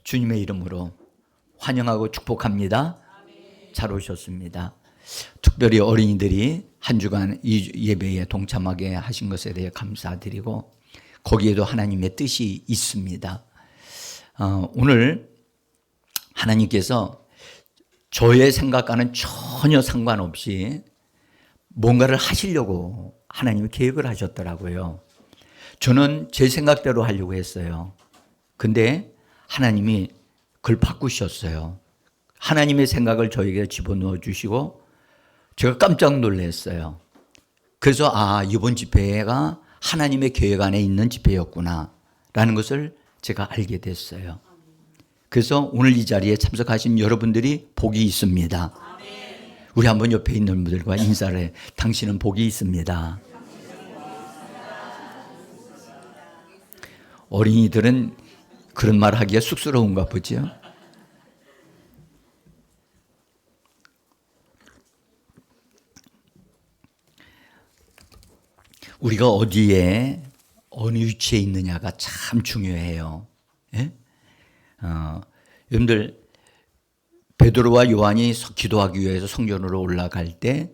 주님의 이름으로 환영하고 축복합니다. 잘 오셨습니다. 특별히 어린이들이 한 주간 이 예배에 동참하게 하신 것에 대해 감사드리고 거기에도 하나님의 뜻이 있습니다. 오늘 하나님께서 저의 생각과는 전혀 상관없이 뭔가를 하시려고 하나님이 계획을 하셨더라고요. 저는 제 생각대로 하려고 했어요. 근데 하나님이 그걸 바꾸셨어요. 하나님의 생각을 저에게 집어넣어 주시고 제가 깜짝 놀랐어요. 그래서 이번 집회가 하나님의 계획 안에 있는 집회였구나 라는 것을 제가 알게 됐어요. 그래서 오늘 이 자리에 참석하신 여러분들이 복이 있습니다. 우리 한번 옆에 있는 분들과 인사를 해. 당신은 복이 있습니다. 어린이들은 그런 말 하기가 쑥스러운가 보죠. 우리가 어디에 어느 위치에 있느냐가 참 중요해요. 예? 여러분들 베드로와 요한이 기도하기 위해서 성전으로 올라갈 때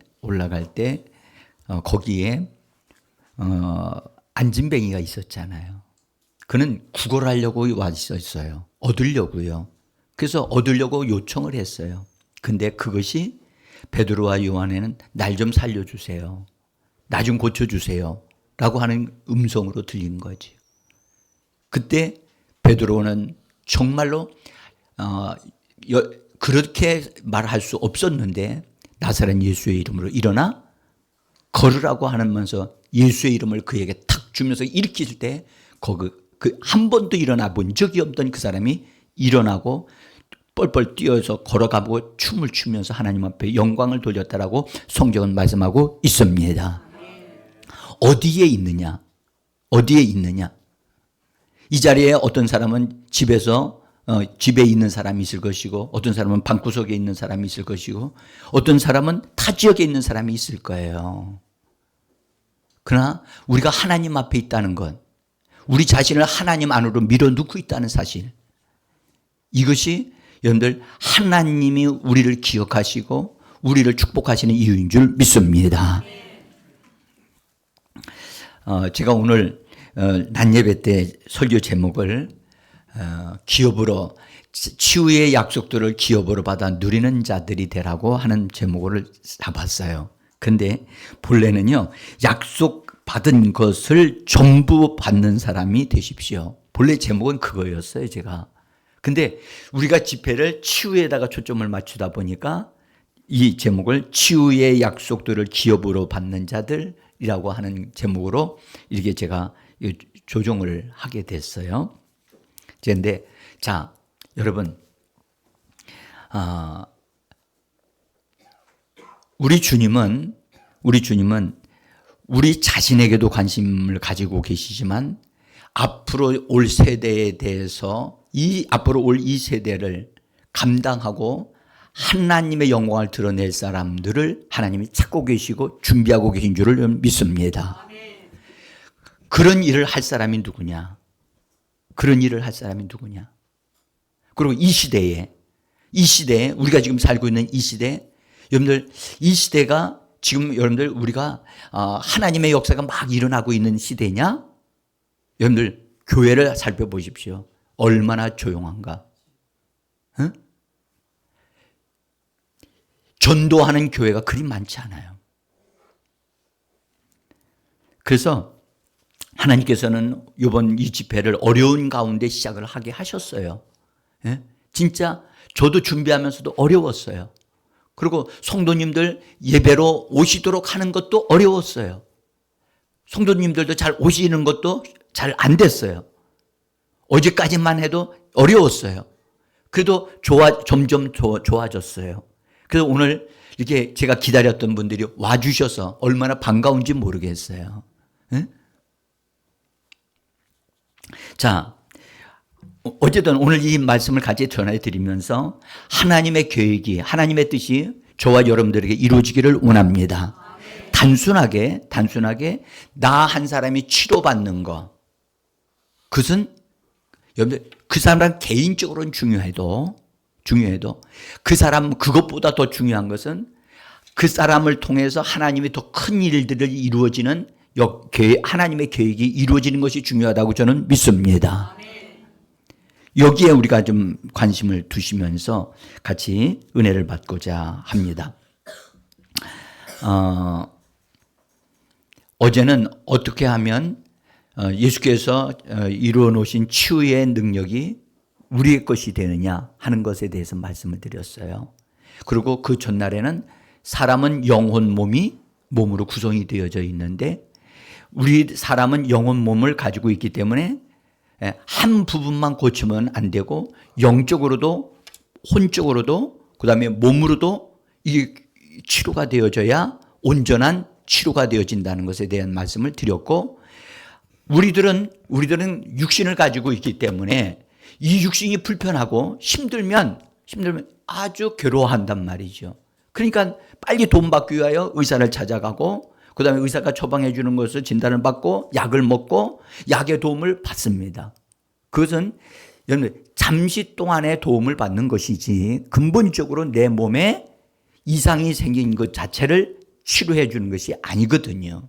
거기에 안진뱅이가 있었잖아요. 그는 구걸하려고 와 있었어요. 얻으려고요. 그래서 얻으려고 요청을 했어요. 근데 그것이 베드로와 요한에는 날 좀 살려주세요. 나 좀 고쳐주세요. 라고 하는 음성으로 들린 거지. 그때 베드로는 정말로 그렇게 말할 수 없었는데 나사렛 예수의 이름으로 일어나 걸으라고 하면서 예수의 이름을 그에게 탁 주면서 일으킬 때 한 번도 일어나 본 적이 없던 그 사람이 일어나고 뻘뻘 뛰어서 걸어가고 춤을 추면서 하나님 앞에 영광을 돌렸다라고 성경은 말씀하고 있습니다. 어디에 있느냐? 어디에 있느냐? 이 자리에 어떤 사람은 집에 있는 사람이 있을 것이고 어떤 사람은 방구석에 있는 사람이 있을 것이고 어떤 사람은 타 지역에 있는 사람이 있을 거예요. 그러나 우리가 하나님 앞에 있다는 것, 우리 자신을 하나님 안으로 밀어넣고 있다는 사실, 이것이 여러분들 하나님이 우리를 기억하시고 우리를 축복하시는 이유인 줄 믿습니다. 제가 오늘 낮 예배 때 설교 제목을 기업으로 치유의 약속들을 기업으로 받아 누리는 자들이 되라고 하는 제목을 잡았어요. 근데 본래는요, 약속 받은 것을 전부 받는 사람이 되십시오. 본래 제목은 그거였어요, 제가. 근데 우리가 집회를 치유에다가 초점을 맞추다 보니까 이 제목을 치유의 약속들을 기업으로 받는 자들이라고 하는 제목으로 이렇게 제가 조정을 하게 됐어요. 그런데 자, 여러분, 우리 주님은 우리 자신에게도 관심을 가지고 계시지만 앞으로 올 세대에 대해서 앞으로 올 이 세대를 감당하고 하나님의 영광을 드러낼 사람들을 하나님이 찾고 계시고 준비하고 계신 줄을 믿습니다. 그런 일을 할 사람이 누구냐? 그리고 이 시대에 우리가 지금 살고 있는 이 시대, 여러분들 이 시대가 지금 여러분들 우리가 하나님의 역사가 막 일어나고 있는 시대냐? 여러분들 교회를 살펴보십시오. 얼마나 조용한가? 응? 전도하는 교회가 그리 많지 않아요. 그래서 하나님께서는 이번 이 집회를 어려운 가운데 시작을 하게 하셨어요. 예? 진짜 저도 준비하면서도 어려웠어요. 그리고 성도님들 예배로 오시도록 하는 것도 어려웠어요. 성도님들도 잘 오시는 것도 잘 안 됐어요. 어제까지만 해도 어려웠어요. 그래도 점점 좋아졌어요. 그래서 오늘 이렇게 제가 기다렸던 분들이 와주셔서 얼마나 반가운지 모르겠어요. 예? 자, 어쨌든 오늘 이 말씀을 같이 전해드리면서 하나님의 계획이, 하나님의 뜻이 저와 여러분들에게 이루어지기를 원합니다. 단순하게 나 한 사람이 치료받는 것, 그것은 여러분들 그 사람 개인적으로는 중요해도 그 사람 그것보다 더 중요한 것은 그 사람을 통해서 하나님이 더 큰 일들이 이루어지는 하나님의 계획이 이루어지는 것이 중요하다고 저는 믿습니다. 여기에 우리가 좀 관심을 두시면서 같이 은혜를 받고자 합니다. 어제는 어떻게 하면 예수께서 이루어 놓으신 치유의 능력이 우리의 것이 되느냐 하는 것에 대해서 말씀을 드렸어요. 그리고 그 전날에는 사람은 영혼 몸으로 구성이 되어져 있는데 우리 사람은 영혼 몸을 가지고 있기 때문에 한 부분만 고치면 안 되고 영적으로도 혼적으로도 그다음에 몸으로도 이게 치료가 되어져야 온전한 치료가 되어진다는 것에 대한 말씀을 드렸고 우리들은 육신을 가지고 있기 때문에 이 육신이 불편하고 힘들면 아주 괴로워한단 말이죠. 그러니까 빨리 돈 받기 위하여 의사를 찾아가고 그다음에 의사가 처방해 주는 것을 진단을 받고 약을 먹고 약의 도움을 받습니다. 그것은 잠시 동안의 도움을 받는 것이지 근본적으로 내 몸에 이상이 생긴 것 자체를 치료해 주는 것이 아니거든요.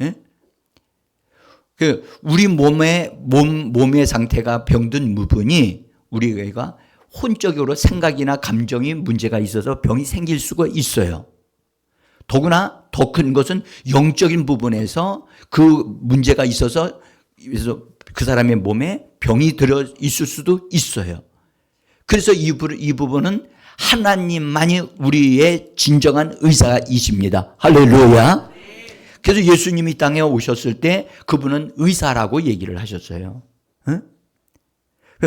예? 우리 몸의 상태가 병든 부분이 우리가 혼적으로 생각이나 감정이 문제가 있어서 병이 생길 수가 있어요. 더구나 더 큰 것은 영적인 부분에서 그 문제가 있어서 그 사람의 몸에 병이 들어 있을 수도 있어요. 그래서 이 부분은 하나님만이 우리의 진정한 의사이십니다. 할렐루야. 그래서 예수님이 이 땅에 오셨을 때 그분은 의사라고 얘기를 하셨어요.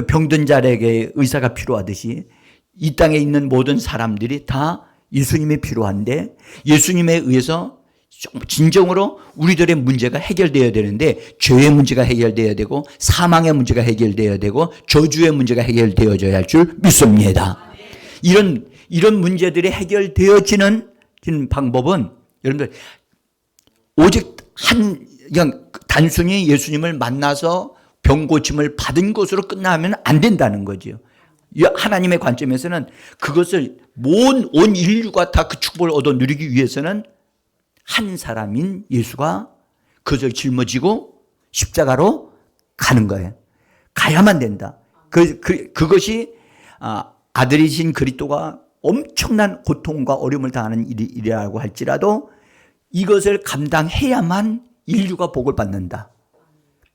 병든 자에게 의사가 필요하듯이 이 땅에 있는 모든 사람들이 다 예수님이 필요한데 예수님에 의해서 진정으로 우리들의 문제가 해결되어야 되는데 죄의 문제가 해결되어야 되고 사망의 문제가 해결되어야 되고 저주의 문제가 해결되어져야 할 줄 믿습니다. 이런 문제들이 해결되어지는 방법은 여러분들 오직 그냥 단순히 예수님을 만나서 병 고침을 받은 것으로 끝나면 안 된다는 거죠. 하나님의 관점에서는 그것을 온 인류가 다 그 축복을 얻어 누리기 위해서는 한 사람인 예수가 그것을 짊어지고 십자가로 가는 거예요. 가야만 된다. 그것이 아들이신 그리스도가 엄청난 고통과 어려움을 당하는 일이라고 할지라도 이것을 감당해야만 인류가 복을 받는다.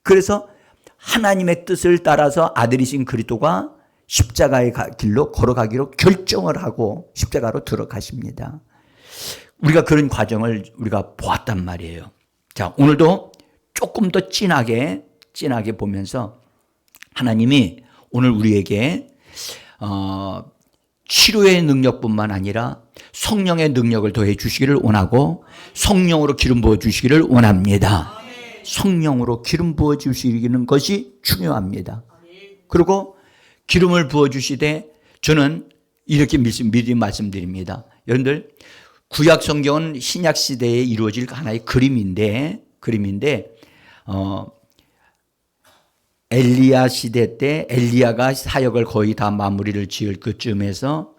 그래서 하나님의 뜻을 따라서 아들이신 그리스도가 십자가의 길로 걸어가기로 결정을 하고 십자가로 들어가십니다. 우리가 그런 과정을 우리가 보았단 말이에요. 자, 오늘도 조금 더 진하게 보면서 하나님이 오늘 우리에게 치료의 능력뿐만 아니라 성령의 능력을 더해 주시기를 원하고 성령으로 기름 부어 주시기를 원합니다. 성령으로 기름 부어 주시는 것이 중요합니다. 그리고 기름을 부어 주시되 저는 이렇게 미리 말씀드립니다. 여러분들 구약 성경은 신약 시대에 이루어질 하나의 그림인데 엘리야 시대 때 엘리야가 사역을 거의 다 마무리를 지을 그쯤에서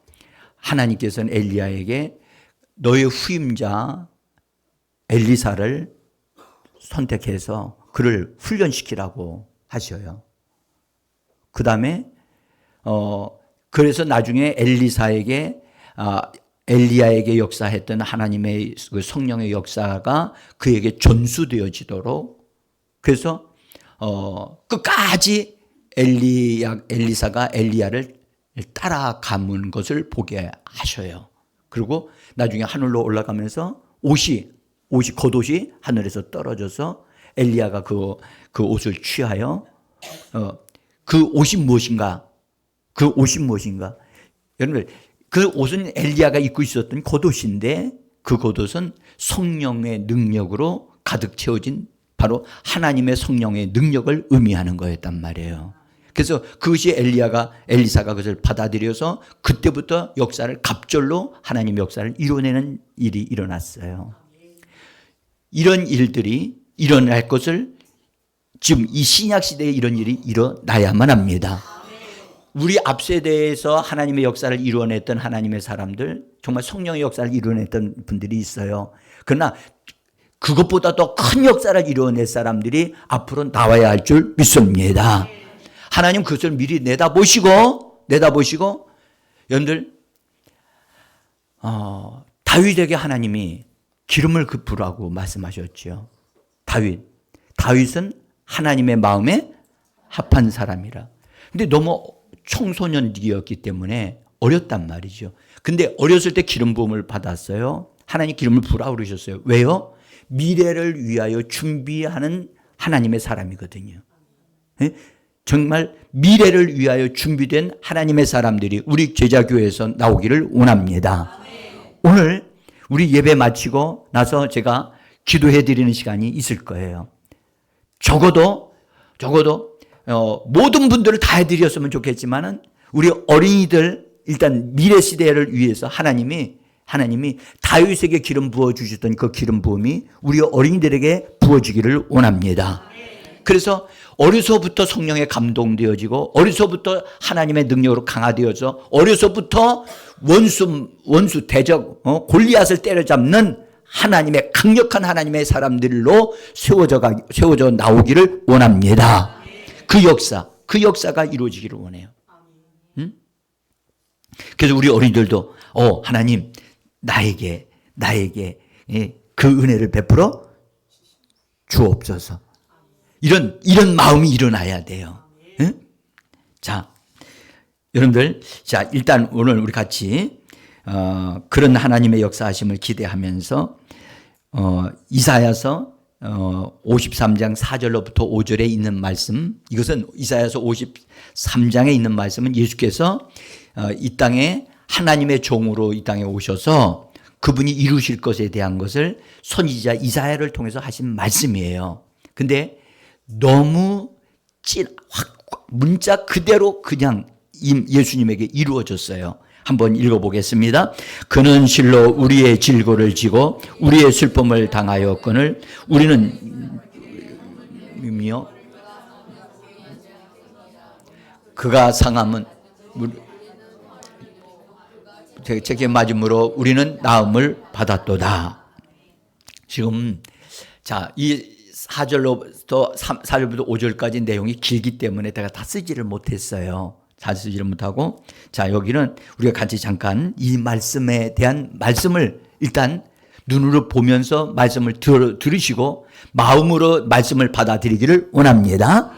하나님께서는 엘리야에게 너의 후임자 엘리사를 선택해서 그를 훈련시키라고 하셔요. 그 다음에 그래서 나중에 엘리야에게 역사했던 하나님의 그 성령의 역사가 그에게 전수되어지도록 그래서 끝까지 엘리사가 엘리야를 따라가는 것을 보게 하셔요. 그리고 나중에 하늘로 올라가면서 겉옷이 하늘에서 떨어져서 엘리야가 그 옷을 취하여 그 옷이 무엇인가? 여러분 그 옷은 엘리야가 입고 있었던 겉옷인데 그 겉옷은 성령의 능력으로 가득 채워진 바로 하나님의 성령의 능력을 의미하는 거였단 말이에요. 그래서 그것이 엘리사가 그것을 받아들여서 그때부터 역사를 갑절로 하나님의 역사를 이뤄내는 일이 일어났어요. 이런 일들이 일어날 것을 지금 이 신약 시대에 이런 일이 일어나야만 합니다. 우리 앞세대에서 하나님의 역사를 이루어냈던 하나님의 사람들, 정말 성령의 역사를 이루어냈던 분들이 있어요. 그러나 그것보다 더 큰 역사를 이루어낼 사람들이 앞으로 나와야 할 줄 믿습니다. 하나님 그것을 미리 내다보시고 여러분들 다윗에게 하나님이 기름을 부으라고 말씀하셨죠. 다윗은 하나님의 마음에 합한 사람이라. 근데 너무 청소년기였기 때문에 어렸단 말이죠. 근데 어렸을 때 기름 부음을 받았어요. 하나님 기름을 부으라고 그러셨어요. 왜요? 미래를 위하여 준비하는 하나님의 사람이거든요. 정말 미래를 위하여 준비된 하나님의 사람들이 우리 제자교회에서 나오기를 원합니다. 오늘 우리 예배 마치고 나서 제가 기도해 드리는 시간이 있을 거예요. 적어도 모든 분들을 다 해드렸으면 좋겠지만은 우리 어린이들 일단 미래 시대를 위해서 하나님이 다윗에게 기름 부어 주셨던 그 기름 부음이 우리 어린이들에게 부어지기를 원합니다. 그래서 어려서부터 성령에 감동되어지고 어려서부터 하나님의 능력으로 강화되어서 어려서부터 원수 대적 골리앗을 때려잡는 하나님의 강력한 하나님의 사람들로 세워져 나오기를 원합니다. 그 역사가 이루어지기를 원해요. 그래서 우리 어린이들도 하나님 나에게 그 은혜를 베풀어 주옵소서. 이런 마음이 일어나야 돼요. 응? 자, 여러분들, 일단 오늘 우리 같이 그런 하나님의 역사하심을 기대하면서 이사야서 53장 4절로부터 5절에 있는 말씀, 이것은 이사야서 53장에 있는 말씀은 예수께서 이 땅에 하나님의 종으로 이 땅에 오셔서 그분이 이루실 것에 대한 것을 선지자 이사야를 통해서 하신 말씀이에요. 근데 너무 문자 그대로 그냥 예수님에게 이루어졌어요. 한번 읽어보겠습니다. 그는 실로 우리의 질고를 지고 우리의 슬픔을 당하였거늘 우리는 그가 상함은 제게 맞음으로 우리는 나음을 받았도다. 지금 이 4절부터 5절까지 내용이 길기 때문에 내가 다 쓰지를 못했어요. 잘 쓰지를 못하고, 여기는 우리가 같이 잠깐 이 말씀에 대한 말씀을 일단 눈으로 보면서 말씀을 들으시고 마음으로 말씀을 받아들이기를 원합니다.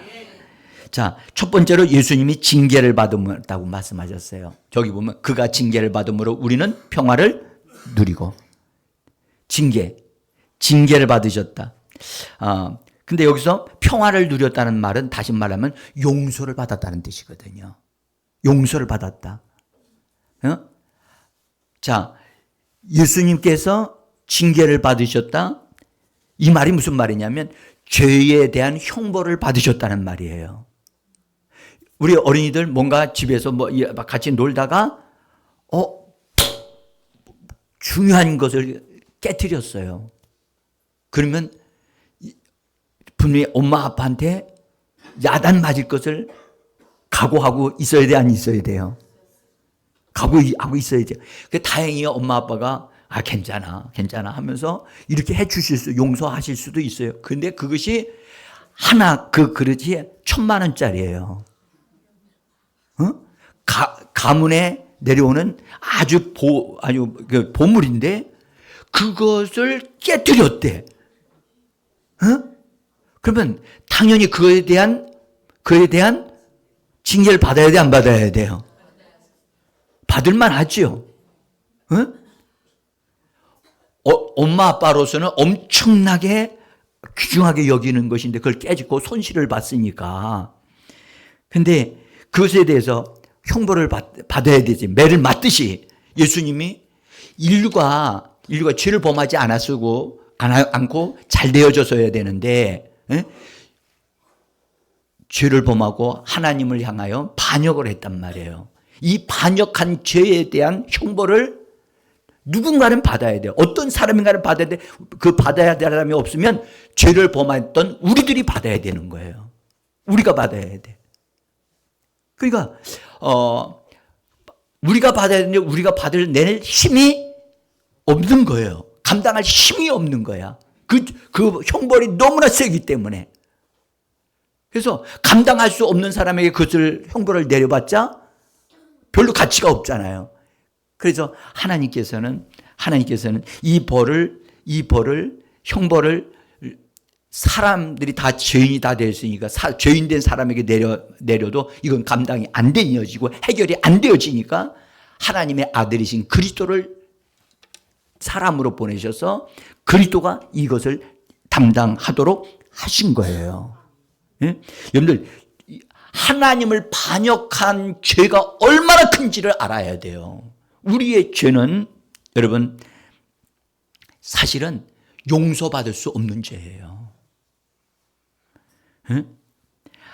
첫 번째로 예수님이 징계를 받았다고 말씀하셨어요. 저기 보면 그가 징계를 받음으로 우리는 평화를 누리고, 징계를 받으셨다. 근데 여기서 평화를 누렸다는 말은 다시 말하면 용서를 받았다는 뜻이거든요. 용서를 받았다. 예수님께서 징계를 받으셨다. 이 말이 무슨 말이냐면 죄에 대한 형벌을 받으셨다는 말이에요. 우리 어린이들 뭔가 집에서 같이 놀다가 중요한 것을 깨뜨렸어요. 그러면 분명히 엄마 아빠한테 야단 맞을 것을 각오하고 있어야 돼, 안 있어야 돼요? 각오하고 있어야 돼요. 다행히 엄마 아빠가 괜찮아 하면서 이렇게 해주실 용서하실 수도 있어요. 근데 그것이 하나 그 그릇이 1,000만 원짜리예요. 가문에 내려오는 아주 보물인데 그것을 깨뜨렸대. 그러면 당연히 그에 대한 징계를 받아야 돼, 안 받아야 돼요? 받을만 하죠. 엄마 아빠로서는 엄청나게 귀중하게 여기는 것인데 그걸 깨지고 손실을 봤으니까. 근데 그것에 대해서 형벌을 받아야 되지. 매를 맞듯이 예수님이 인류가 죄를 범하지 않고 잘 되어져서야 되는데 죄를 범하고 하나님을 향하여 반역을 했단 말이에요. 이 반역한 죄에 대한 형벌을 누군가는 받아야 돼요. 어떤 사람인가는 받아야 돼. 그 받아야 될 사람이 없으면 죄를 범했던 우리들이 받아야 되는 거예요. 우리가 받아야 돼. 그러니까 우리가 받아야 되는데 우리가 낼 힘이 없는 거예요. 감당할 힘이 없는 거야. 그 형벌이 너무나 세기 때문에. 그래서 감당할 수 없는 사람에게 그것을 형벌을 내려봤자 별로 가치가 없잖아요. 그래서 하나님께서는 형벌을 사람들이 다 죄인이 다 되었으니까 죄인된 사람에게 내려도 이건 감당이 안 되어지고 해결이 안 되어지니까 하나님의 아들이신 그리스도를 사람으로 보내셔서 그리스도가 이것을 담당하도록 하신 거예요. 예? 여러분들 하나님을 반역한 죄가 얼마나 큰지를 알아야 돼요. 우리의 죄는 여러분 사실은 용서받을 수 없는 죄예요.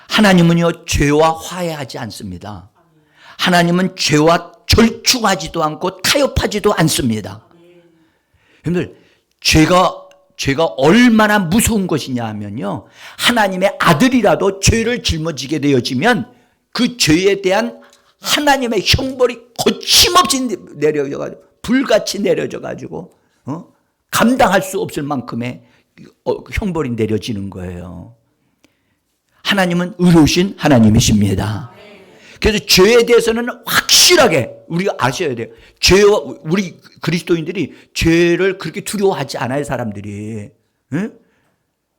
하나님은요 죄와 화해하지 않습니다. 하나님은 죄와 절충하지도 않고 타협하지도 않습니다. 여러분들 죄가 얼마나 무서운 것이냐 하면요 하나님의 아들이라도 죄를 짊어지게 되어지면 그 죄에 대한 하나님의 형벌이 거침없이 내려져가지고 불같이 내려져가지고 감당할 수 없을 만큼의 형벌이 내려지는 거예요. 하나님은 의로우신 하나님이십니다. 그래서 죄에 대해서는 확실하게 우리가 아셔야 돼요. 우리 그리스도인들이 죄를 그렇게 두려워하지 않아요, 사람들이.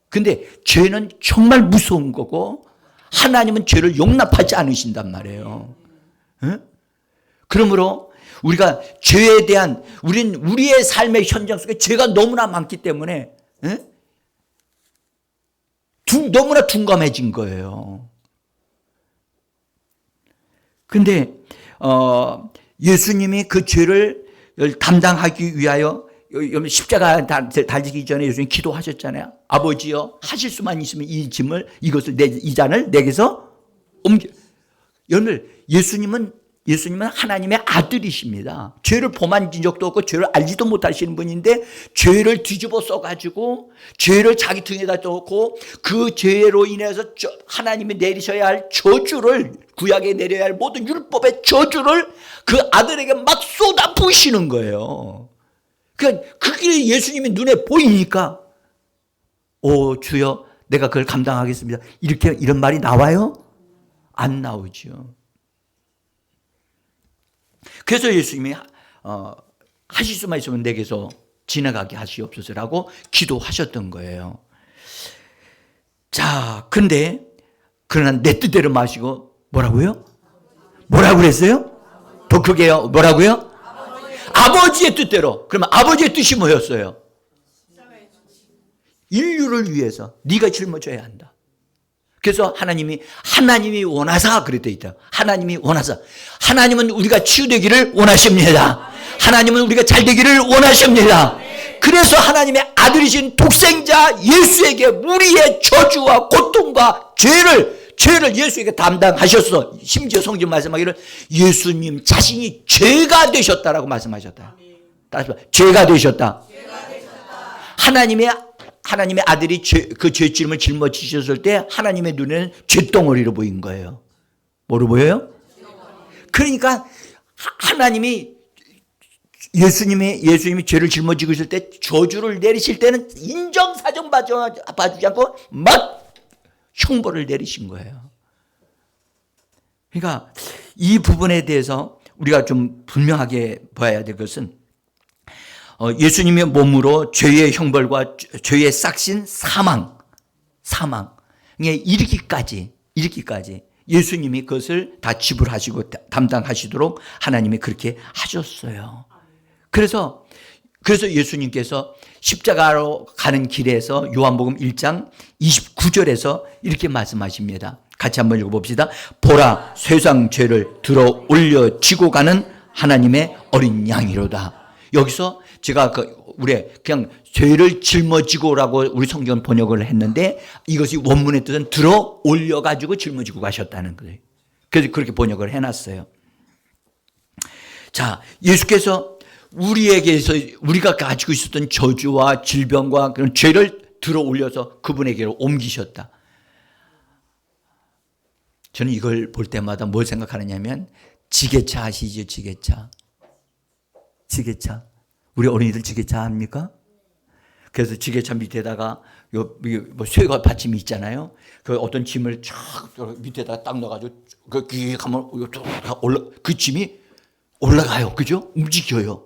근데 죄는 정말 무서운 거고 하나님은 죄를 용납하지 않으신단 말이에요. 그러므로 우리가 죄에 대한 우리의 삶의 현장 속에 죄가 너무나 많기 때문에 너무나 둔감해진 거예요. 근데 예수님이 그 죄를 담당하기 위하여 십자가 달리기 전에 예수님 기도하셨잖아요. 아버지여 하실 수만 있으면 이 잔을 내게서 옮겨. 여러분 예수님은 하나님의 아들이십니다. 죄를 범한 적도 없고 죄를 알지도 못하시는 분인데 죄를 뒤집어 써가지고 죄를 자기 등에다 놓고 그 죄로 인해서 하나님이 내리셔야 할 저주를 구약에 내려야 할 모든 율법의 저주를 그 아들에게 막 쏟아 부으시는 거예요. 그러니까 그게 예수님이 눈에 보이니까 오 주여 내가 그걸 감당하겠습니다. 이런 말이 나와요? 안 나오죠. 그래서 예수님이 하실 수만 있으면 내게서 지나가게 하시옵소서라고 기도하셨던 거예요. 자, 그러나 내 뜻대로 마시고 뭐라고요? 뭐라고 그랬어요? 더 크게요. 뭐라고요? 아버지의 뜻대로. 그러면 아버지의 뜻이 뭐였어요? 인류를 위해서 네가 짊어져야 한다. 그래서 하나님이 원하사 그랬다 있다. 하나님이 원하사. 하나님은 우리가 치유되기를 원하십니다. 하나님은 우리가 잘되기를 원하십니다. 그래서 하나님의 아들이신 독생자 예수에게 우리의 저주와 고통과 죄를 예수에게 담당하셨어. 심지어 성경 말씀하기를 예수님 자신이 죄가 되셨다라고 말씀하셨다. 다시 봐. 죄가 되셨다. 하나님의 아들이 그 죄짐을 짊어지셨을 때 하나님의 눈에는 죄덩어리로 보인 거예요. 뭐로 보여요? 그러니까 하나님이 예수님이 죄를 짊어지고 있을 때 저주를 내리실 때는 인정사정 봐주지 않고 막 형벌을 내리신 거예요. 그러니까 이 부분에 대해서 우리가 좀 분명하게 봐야 될 것은 예수님의 몸으로 죄의 형벌과 죄의 싹신 사망에 이르기까지 예수님이 그것을 다 지불하시고 담당하시도록 하나님이 그렇게 하셨어요. 그래서 예수님께서 십자가로 가는 길에서 요한복음 1장 29절에서 이렇게 말씀하십니다. 같이 한번 읽어봅시다. 보라 세상 죄를 들어 올려 지고 가는 하나님의 어린 양이로다. 여기서 제가 그냥 죄를 짊어지고라고 우리 성경 번역을 했는데 이것이 원문의 뜻은 들어 올려가지고 짊어지고 가셨다는 거예요. 그래서 그렇게 번역을 해놨어요. 자, 예수께서 우리가 가지고 있었던 저주와 질병과 그런 죄를 들어 올려서 그분에게로 옮기셨다. 저는 이걸 볼 때마다 뭘 생각하느냐면 지게차 아시죠? 지게차. 지게차. 우리 어린이들 지게차 압니까? 그래서 지게차 밑에다가 뭐 쇠가 받침이 있잖아요. 그 어떤 짐을 쫙 밑에다가 딱 넣어가지고 그 가면 그 짐이 올라가요. 그죠? 움직여요.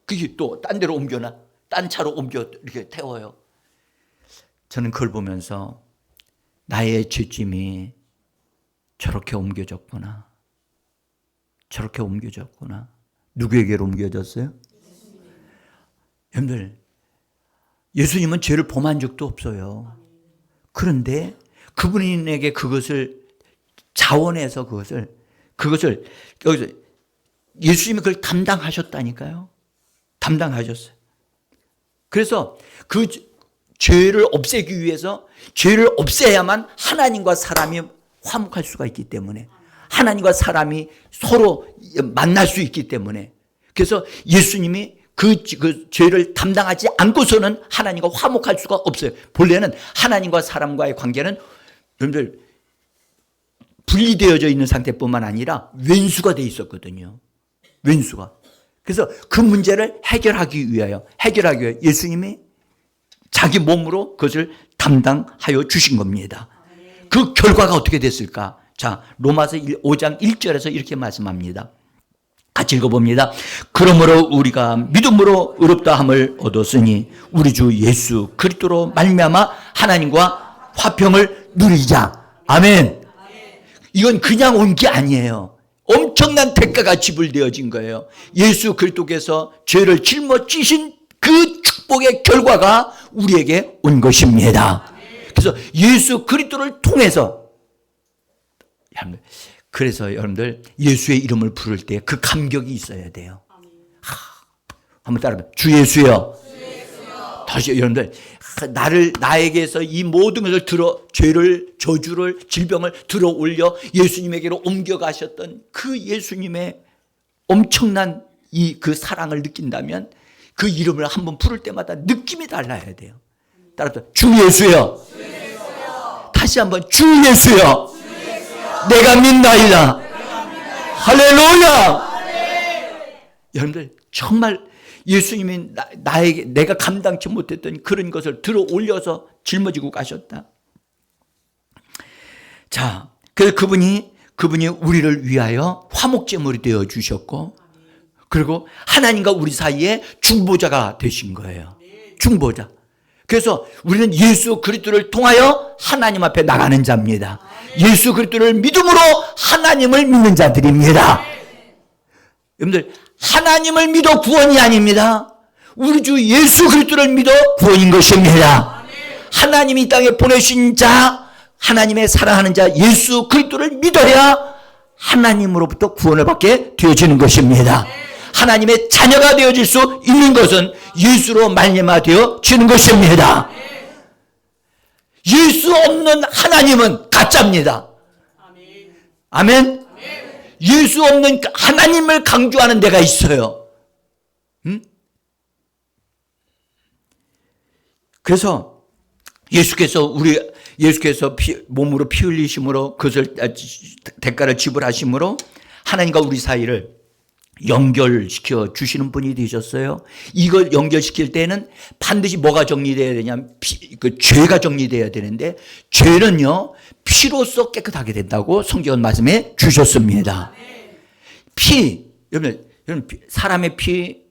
그게 또 딴 데로 옮겨놔. 딴 차로 옮겨 이렇게 태워요. 저는 그걸 보면서 나의 죄짐이 저렇게 옮겨졌구나. 저렇게 옮겨졌구나. 누구에게로 옮겨졌어요? 여러분들, 예수님은 죄를 범한 적도 없어요. 그런데 그분에게 그것을 자원해서 그것을 여기서 예수님이 그걸 담당하셨다니까요. 담당하셨어요. 그래서 그 죄를 없애기 위해서 죄를 없애야만 하나님과 사람이 화목할 수가 있기 때문에, 하나님과 사람이 서로 만날 수 있기 때문에, 그래서 예수님이 그 죄를 담당하지 않고서는 하나님과 화목할 수가 없어요. 본래는 하나님과 사람과의 관계는 여러분들 분리되어져 있는 상태뿐만 아니라 왼수가 돼 있었거든요. 왼수가. 그래서 그 문제를 해결하기 위하여 예수님이 자기 몸으로 그것을 담당하여 주신 겁니다. 그 결과가 어떻게 됐을까? 자, 로마서 5장 1절에서 이렇게 말씀합니다. 같이 읽어봅니다. 그러므로 우리가 믿음으로 의롭다함을 얻었으니 우리 주 예수 그리스도로 말미암아 하나님과 화평을 누리자. 아멘. 이건 그냥 온 게 아니에요. 엄청난 대가가 지불되어진 거예요. 예수 그리스도께서 죄를 짊어지신 그 축복의 결과가 우리에게 온 것입니다. 그래서 예수 그리스도를 통해서, 그래서 여러분들 예수의 이름을 부를 때 그 감격이 있어야 돼요. 한번 따라해봐요. 주 예수여. 다시 여러분들, 나에게서 이 모든 것을 죄를, 저주를, 질병을 들어 올려 예수님에게로 옮겨가셨던 그 예수님의 엄청난 그 사랑을 느낀다면 그 이름을 한번 부를 때마다 느낌이 달라야 돼요. 따라서 주 예수여. 다시 한번 주 예수여. 내가 믿나이다. 할렐루야. 여러분들 정말 예수님이 나에게 내가 감당치 못했던 그런 것을 들어 올려서 짊어지고 가셨다. 자, 그래서 그분이 우리를 위하여 화목제물이 되어 주셨고, 그리고 하나님과 우리 사이에 중보자가 되신 거예요. 중보자. 그래서 우리는 예수 그리스도를 통하여 하나님 앞에 나가는 자입니다. 예수 그리스도를 믿음으로 하나님을 믿는 자들입니다. 여러분들, 하나님을 믿어 구원이 아닙니다. 우리 주 예수 그리스도를 믿어 구원인 것입니다. 하나님이 이 땅에 보내신 자, 하나님의 사랑하는 자 예수 그리스도를 믿어야 하나님으로부터 구원을 받게 되어지는 것입니다. 하나님의 자녀가 되어질 수 있는 것은 예수로 말미암아 되어지는 것입니다. 예수 없는 하나님은 가짜입니다. 아멘. 예수 없는 하나님을 강조하는 데가 있어요. 그래서 예수께서 몸으로 피 흘리심으로 그것을 대가를 지불하심으로 하나님과 우리 사이를 연결시켜 주시는 분이 되셨어요. 이걸 연결시킬 때는 반드시 뭐가 정리되어야 되냐면 그 죄가 정리되어야 되는데, 죄는요 피로써 깨끗하게 된다고 성경은 말씀해 주셨습니다. 여러분 사람의 피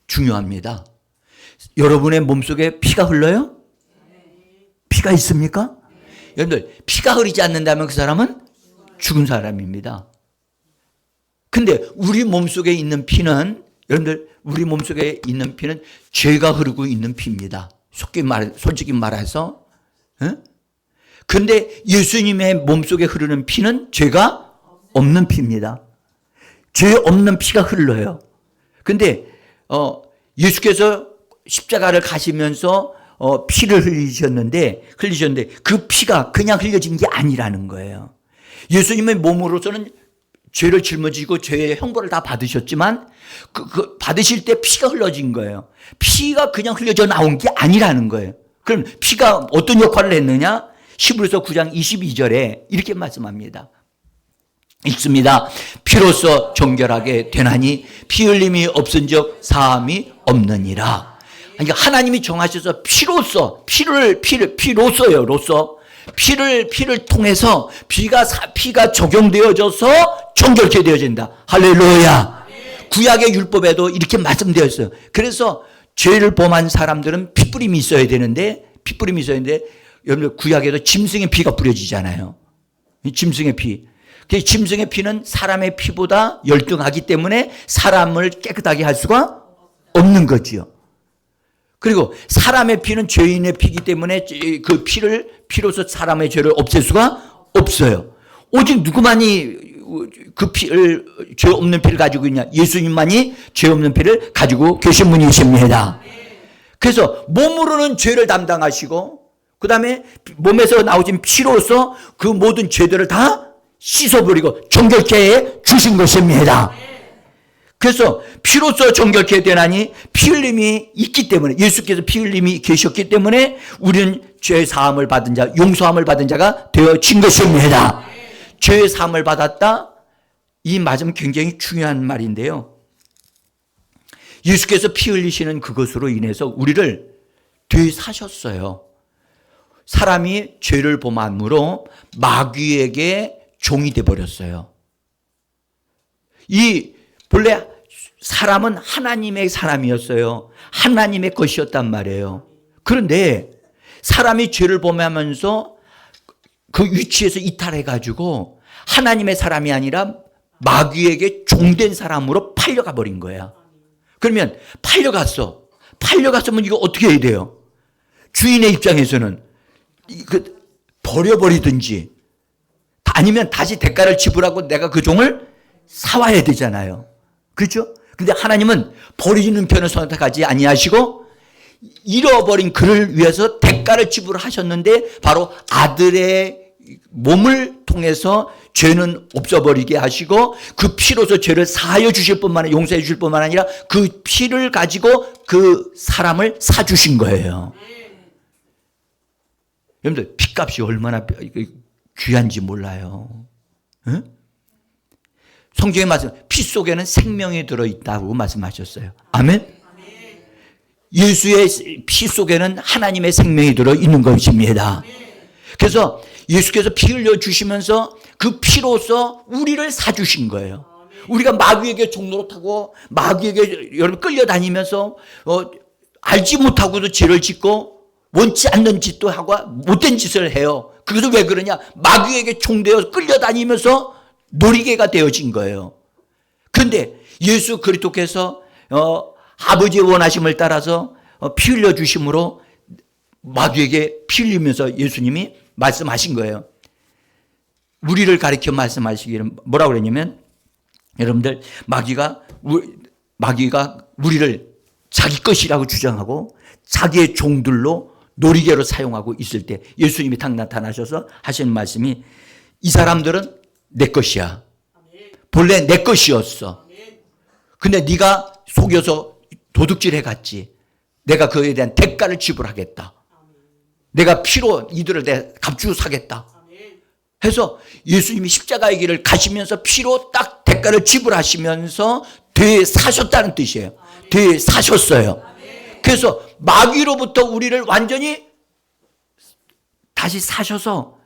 중요합니다. 여러분의 몸속에 피가 흘러요? 피가 있습니까? 여러분들, 피가 흐르지 않는다면 그 사람은 죽은 사람입니다. 근데 우리 몸속에 있는 피는, 여러분들, 우리 몸속에 있는 피는 죄가 흐르고 있는 피입니다. 솔직히 말해서. 근데 예수님의 몸속에 흐르는 피는 죄가 없는 피입니다. 죄 없는 피가 흘러요. 근데 예수께서 십자가를 가시면서 피를 흘리셨는데 그 피가 그냥 흘려진 게 아니라는 거예요. 예수님의 몸으로서는 죄를 짊어지고 죄의 형벌을 다 받으셨지만 받으실 때 피가 흘러진 거예요. 피가 그냥 흘려져 나온 게 아니라는 거예요. 그럼 피가 어떤 역할을 했느냐? 히브리서 9장 22절에 이렇게 말씀합니다. 읽습니다. 피로써 정결하게 되나니 피 흘림이 없은즉 사함이 없느니라. 그러니까 하나님이 정하셔서 피로써 피로써요. 로써 피를 통해서 피가 적용되어져서 정결케 되어진다. 할렐루야. 구약의 율법에도 이렇게 말씀되어 있어요. 그래서 죄를 범한 사람들은 핏부림이 있어야 되는데 여러분들 구약에도 짐승의 피가 뿌려지잖아요. 짐승의 피. 짐승의 피는 사람의 피보다 열등하기 때문에 사람을 깨끗하게 할 수가 없는 거지요. 그리고 사람의 피는 죄인의 피이기 때문에 그 피로서 사람의 죄를 없앨 수가 없어요. 오직 누구만이 그 피를, 죄 없는 피를 가지고 있냐? 예수님만이 죄 없는 피를 가지고 계신 분이십니다. 그래서 몸으로는 죄를 담당하시고 그 다음에 몸에서 나오진 피로서 그 모든 죄들을 다 씻어버리고 정결케 해 주신 것입니다. 그래서 피로써 정결케 되나니 피 흘림이 있기 때문에, 예수께서 피 흘림이 계셨기 때문에 우리는 죄 사함을 받은 자, 용서함을 받은 자가 되어진 것입니다. 죄 사함을 받았다. 이 말은 굉장히 중요한 말인데요. 예수께서 피 흘리시는 그것으로 인해서 우리를 되사셨어요. 사람이 죄를 범함으로 마귀에게 종이 되어버렸어요. 본래 사람은 하나님의 사람이었어요. 하나님의 것이었단 말이에요. 그런데 사람이 죄를 범하면서 그 위치에서 이탈해가지고 하나님의 사람이 아니라 마귀에게 종된 사람으로 팔려가 버린 거야. 그러면 팔려갔으면 이거 어떻게 해야 돼요? 주인의 입장에서는 버려버리든지 아니면 다시 대가를 지불하고 내가 그 종을 사와야 되잖아요. 그렇죠? 근데 하나님은 버리는 편을 선택하지 아니하시고 잃어버린 그를 위해서 대가를 지불하셨는데 바로 아들의 몸을 통해서 죄는 없어버리게 하시고 그 피로서 죄를 사하여 주실 뿐만 아니라 용서해 주실 뿐만 아니라 그 피를 가지고 그 사람을 사주신 거예요. 여러분들 피값이 얼마나 귀한지 몰라요. 응? 성경에 말씀, 피 속에는 생명이 들어있다고 말씀하셨어요. 아멘? 예수의 피 속에는 하나님의 생명이 들어있는 것입니다. 그래서 예수께서 피 흘려주시면서 그 피로서 우리를 사주신 거예요. 우리가 마귀에게 종노릇하고 마귀에게 여러분 끌려다니면서 알지 못하고도 죄를 짓고 원치 않는 짓도 하고 못된 짓을 해요. 그것은 왜 그러냐? 마귀에게 종되어 끌려다니면서 놀이개가 되어진 거예요. 그런데 예수 그리스도께서 아버지의 원하심을 따라서 피 흘려주심으로 마귀에게 피 흘리면서 예수님이 말씀하신 거예요. 우리를 가리켜 말씀하시기를 뭐라고 그랬냐면, 여러분들 마귀가 우리를 자기 것이라고 주장하고 자기의 종들로 놀이개로 사용하고 있을 때 예수님이 딱 나타나셔서 하시는 말씀이, 이 사람들은 내 것이야. 본래 내 것이었어. 근데 네가 속여서 도둑질해 갔지. 내가 그에 대한 대가를 지불하겠다. 내가 피로 이들을 내 값주고 사겠다. 해서 예수님이 십자가의 길을 가시면서 피로 딱 대가를 지불하시면서 되사셨다는 뜻이에요. 되사셨어요. 그래서 마귀로부터 우리를 완전히 다시 사셔서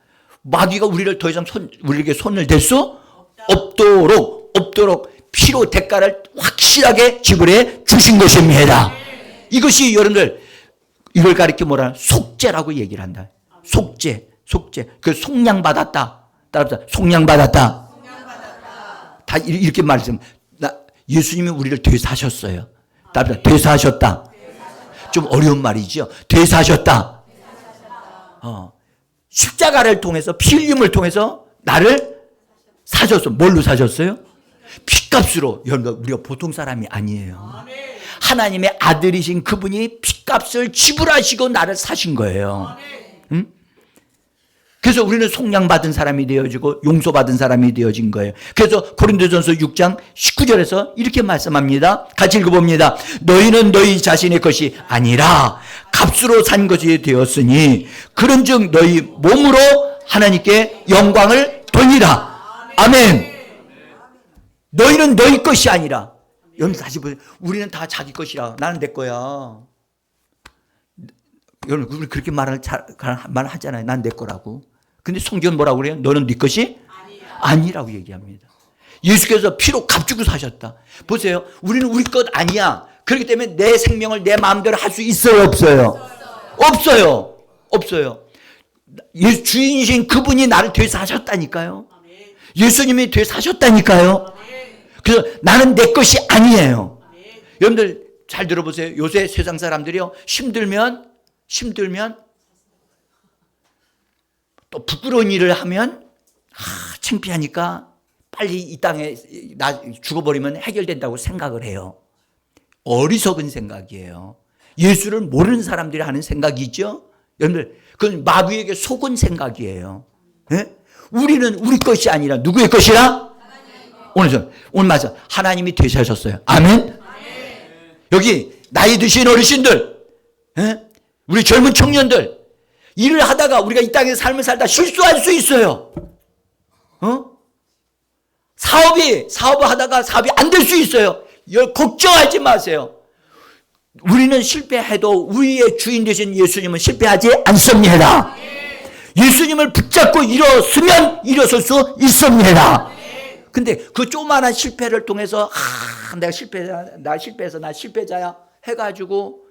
마귀가 우리를 더 이상 우리에게 손을 댈 수 없도록 피로 대가를 확실하게 지불해 주신 것입니다. 이것이 여러분들 이걸 가리켜 뭐라 속죄라고 얘기를 한다. 속죄. 그 속량받았다. 따라합시다. 속량받았다. 다 이렇게 말씀. 예수님이 우리를 되사셨어요. 따라합시다. 되사셨다. 좀 어려운 말이죠. 되사셨다. 십자가를 통해서, 피 흘림을 통해서 나를 사셨어. 뭘로 사셨어요? 피값으로. 여러분, 우리가 보통 사람이 아니에요. 하나님의 아들이신 그분이 피값을 지불하시고 나를 사신 거예요. 응? 그래서 우리는 속량받은 사람이 되어지고 용서받은 사람이 되어진 거예요. 그래서 고린도전서 6장 19절에서 이렇게 말씀합니다. 같이 읽어봅니다. 너희는 너희 자신의 것이 아니라 값으로 산 것이 되었으니 그런즉 너희 몸으로 하나님께 영광을 돌리라. 아멘. 너희는 너희 것이 아니라. 여러분 다시 보세요. 우리는 다 자기 것이라. 나는 내 거야. 여러분 우리 그렇게 말하잖아요. 난 내 거라고. 근데 성경은 뭐라고 그래요? 너는 네 것이 아니라고 얘기합니다. 예수께서 피로 값주고 사셨다. 보세요. 우리는 우리 것 아니야. 그렇기 때문에 내 생명을 내 마음대로 할 수 있어요? 없어요? 없어요. 없어요. 주인이신 그분이 나를 되사셨다니까요. 예수님이 되사셨다니까요. 그래서 나는 내 것이 아니에요. 여러분들 잘 들어보세요. 요새 세상 사람들이요. 힘들면 또 부끄러운 일을 하면 창피하니까 빨리 이 땅에 나 죽어버리면 해결된다고 생각을 해요. 어리석은 생각이에요. 예수를 모르는 사람들이 하는 생각이죠. 여러분들 그건 마귀에게 속은 생각이에요. 네? 우리는 우리 것이 아니라 누구의 것이라? 오늘 맞아. 하나님이 되사셨어요. 아멘. 여기 나이 드신 어르신들, 네? 우리 젊은 청년들, 일을 하다가 우리가 이 땅에 삶을 살다 실수할 수 있어요. 사업을 하다가 사업이 안 될 수 있어요. 걱정하지 마세요. 우리는 실패해도 우리의 주인 되신 예수님은 실패하지 않습니다. 예수님을 붙잡고 일어설 수 있습니다. 근데 그 조그마한 실패를 통해서 내가 실패해서 나 실패자야 해가지고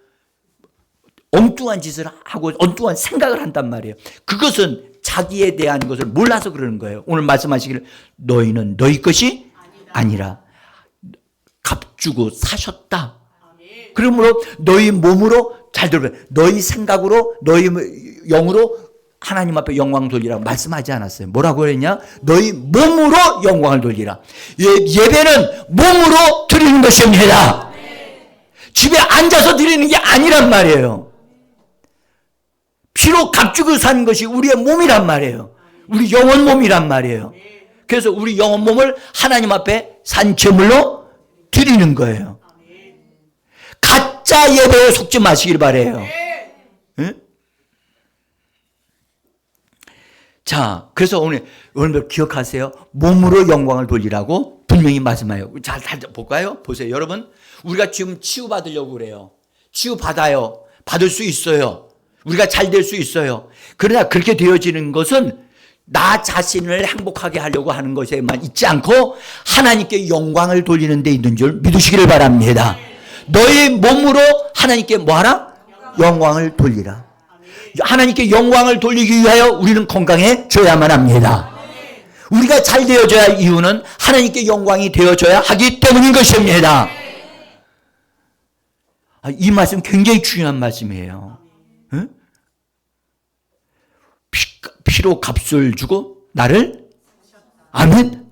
엉뚱한 짓을 하고 엉뚱한 생각을 한단 말이에요. 그것은 자기에 대한 것을 몰라서 그러는 거예요. 오늘 말씀하시기를 너희는 너희 것이 아니라 값주고 사셨다. 그러므로 너희 몸으로 잘 들어봐요. 너희 생각으로 너희 영으로 하나님 앞에 영광 돌리라고 말씀하지 않았어요. 뭐라고 그랬냐? 너희 몸으로 영광을 돌리라. 예배는 몸으로 드리는 것입니다. 집에 앉아서 드리는 게 아니란 말이에요. 피로 값주고 사는 것이 우리의 몸이란 말이에요. 우리 영혼 몸이란 말이에요. 그래서 우리 영혼 몸을 하나님 앞에 산제물로 드리는 거예요. 가짜 예배에 속지 마시길 바라요. 네? 자, 그래서 오늘 기억하세요. 몸으로 영광을 돌리라고 분명히 말씀해요. 잘 볼까요? 보세요. 여러분, 우리가 지금 치유받으려고 그래요. 치유받아요. 받을 수 있어요. 우리가 잘 될 수 있어요. 그러나 그렇게 되어지는 것은 나 자신을 행복하게 하려고 하는 것에만 있지 않고 하나님께 영광을 돌리는 데 있는 줄 믿으시기를 바랍니다. 너의 몸으로 하나님께 뭐하라? 영광을 돌리라. 하나님께 영광을 돌리기 위하여 우리는 건강해져야만 합니다. 우리가 잘 되어져야 할 이유는 하나님께 영광이 되어져야 하기 때문인 것입니다. 이 말씀 굉장히 중요한 말씀이에요. 응? 피로 값을 주고 나를 아멘.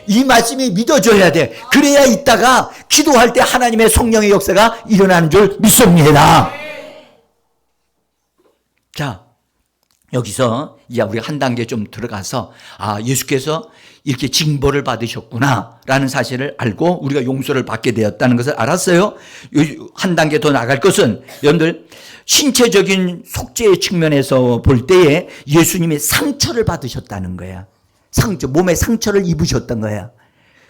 이 말씀이 믿어져야 돼. 그래야 이따가 기도할 때 하나님의 성령의 역사가 일어나는 줄 믿습니다. 자, 여기서 이제 우리가 한 단계 좀 들어가서 예수께서 이렇게 징벌을 받으셨구나 라는 사실을 알고 우리가 용서를 받게 되었다는 것을 알았어요. 한 단계 더 나갈 것은 여러분들 신체적인 속죄의 측면에서 볼 때에 예수님이 상처를 받으셨다는 거야. 몸에 상처를 입으셨던 거야.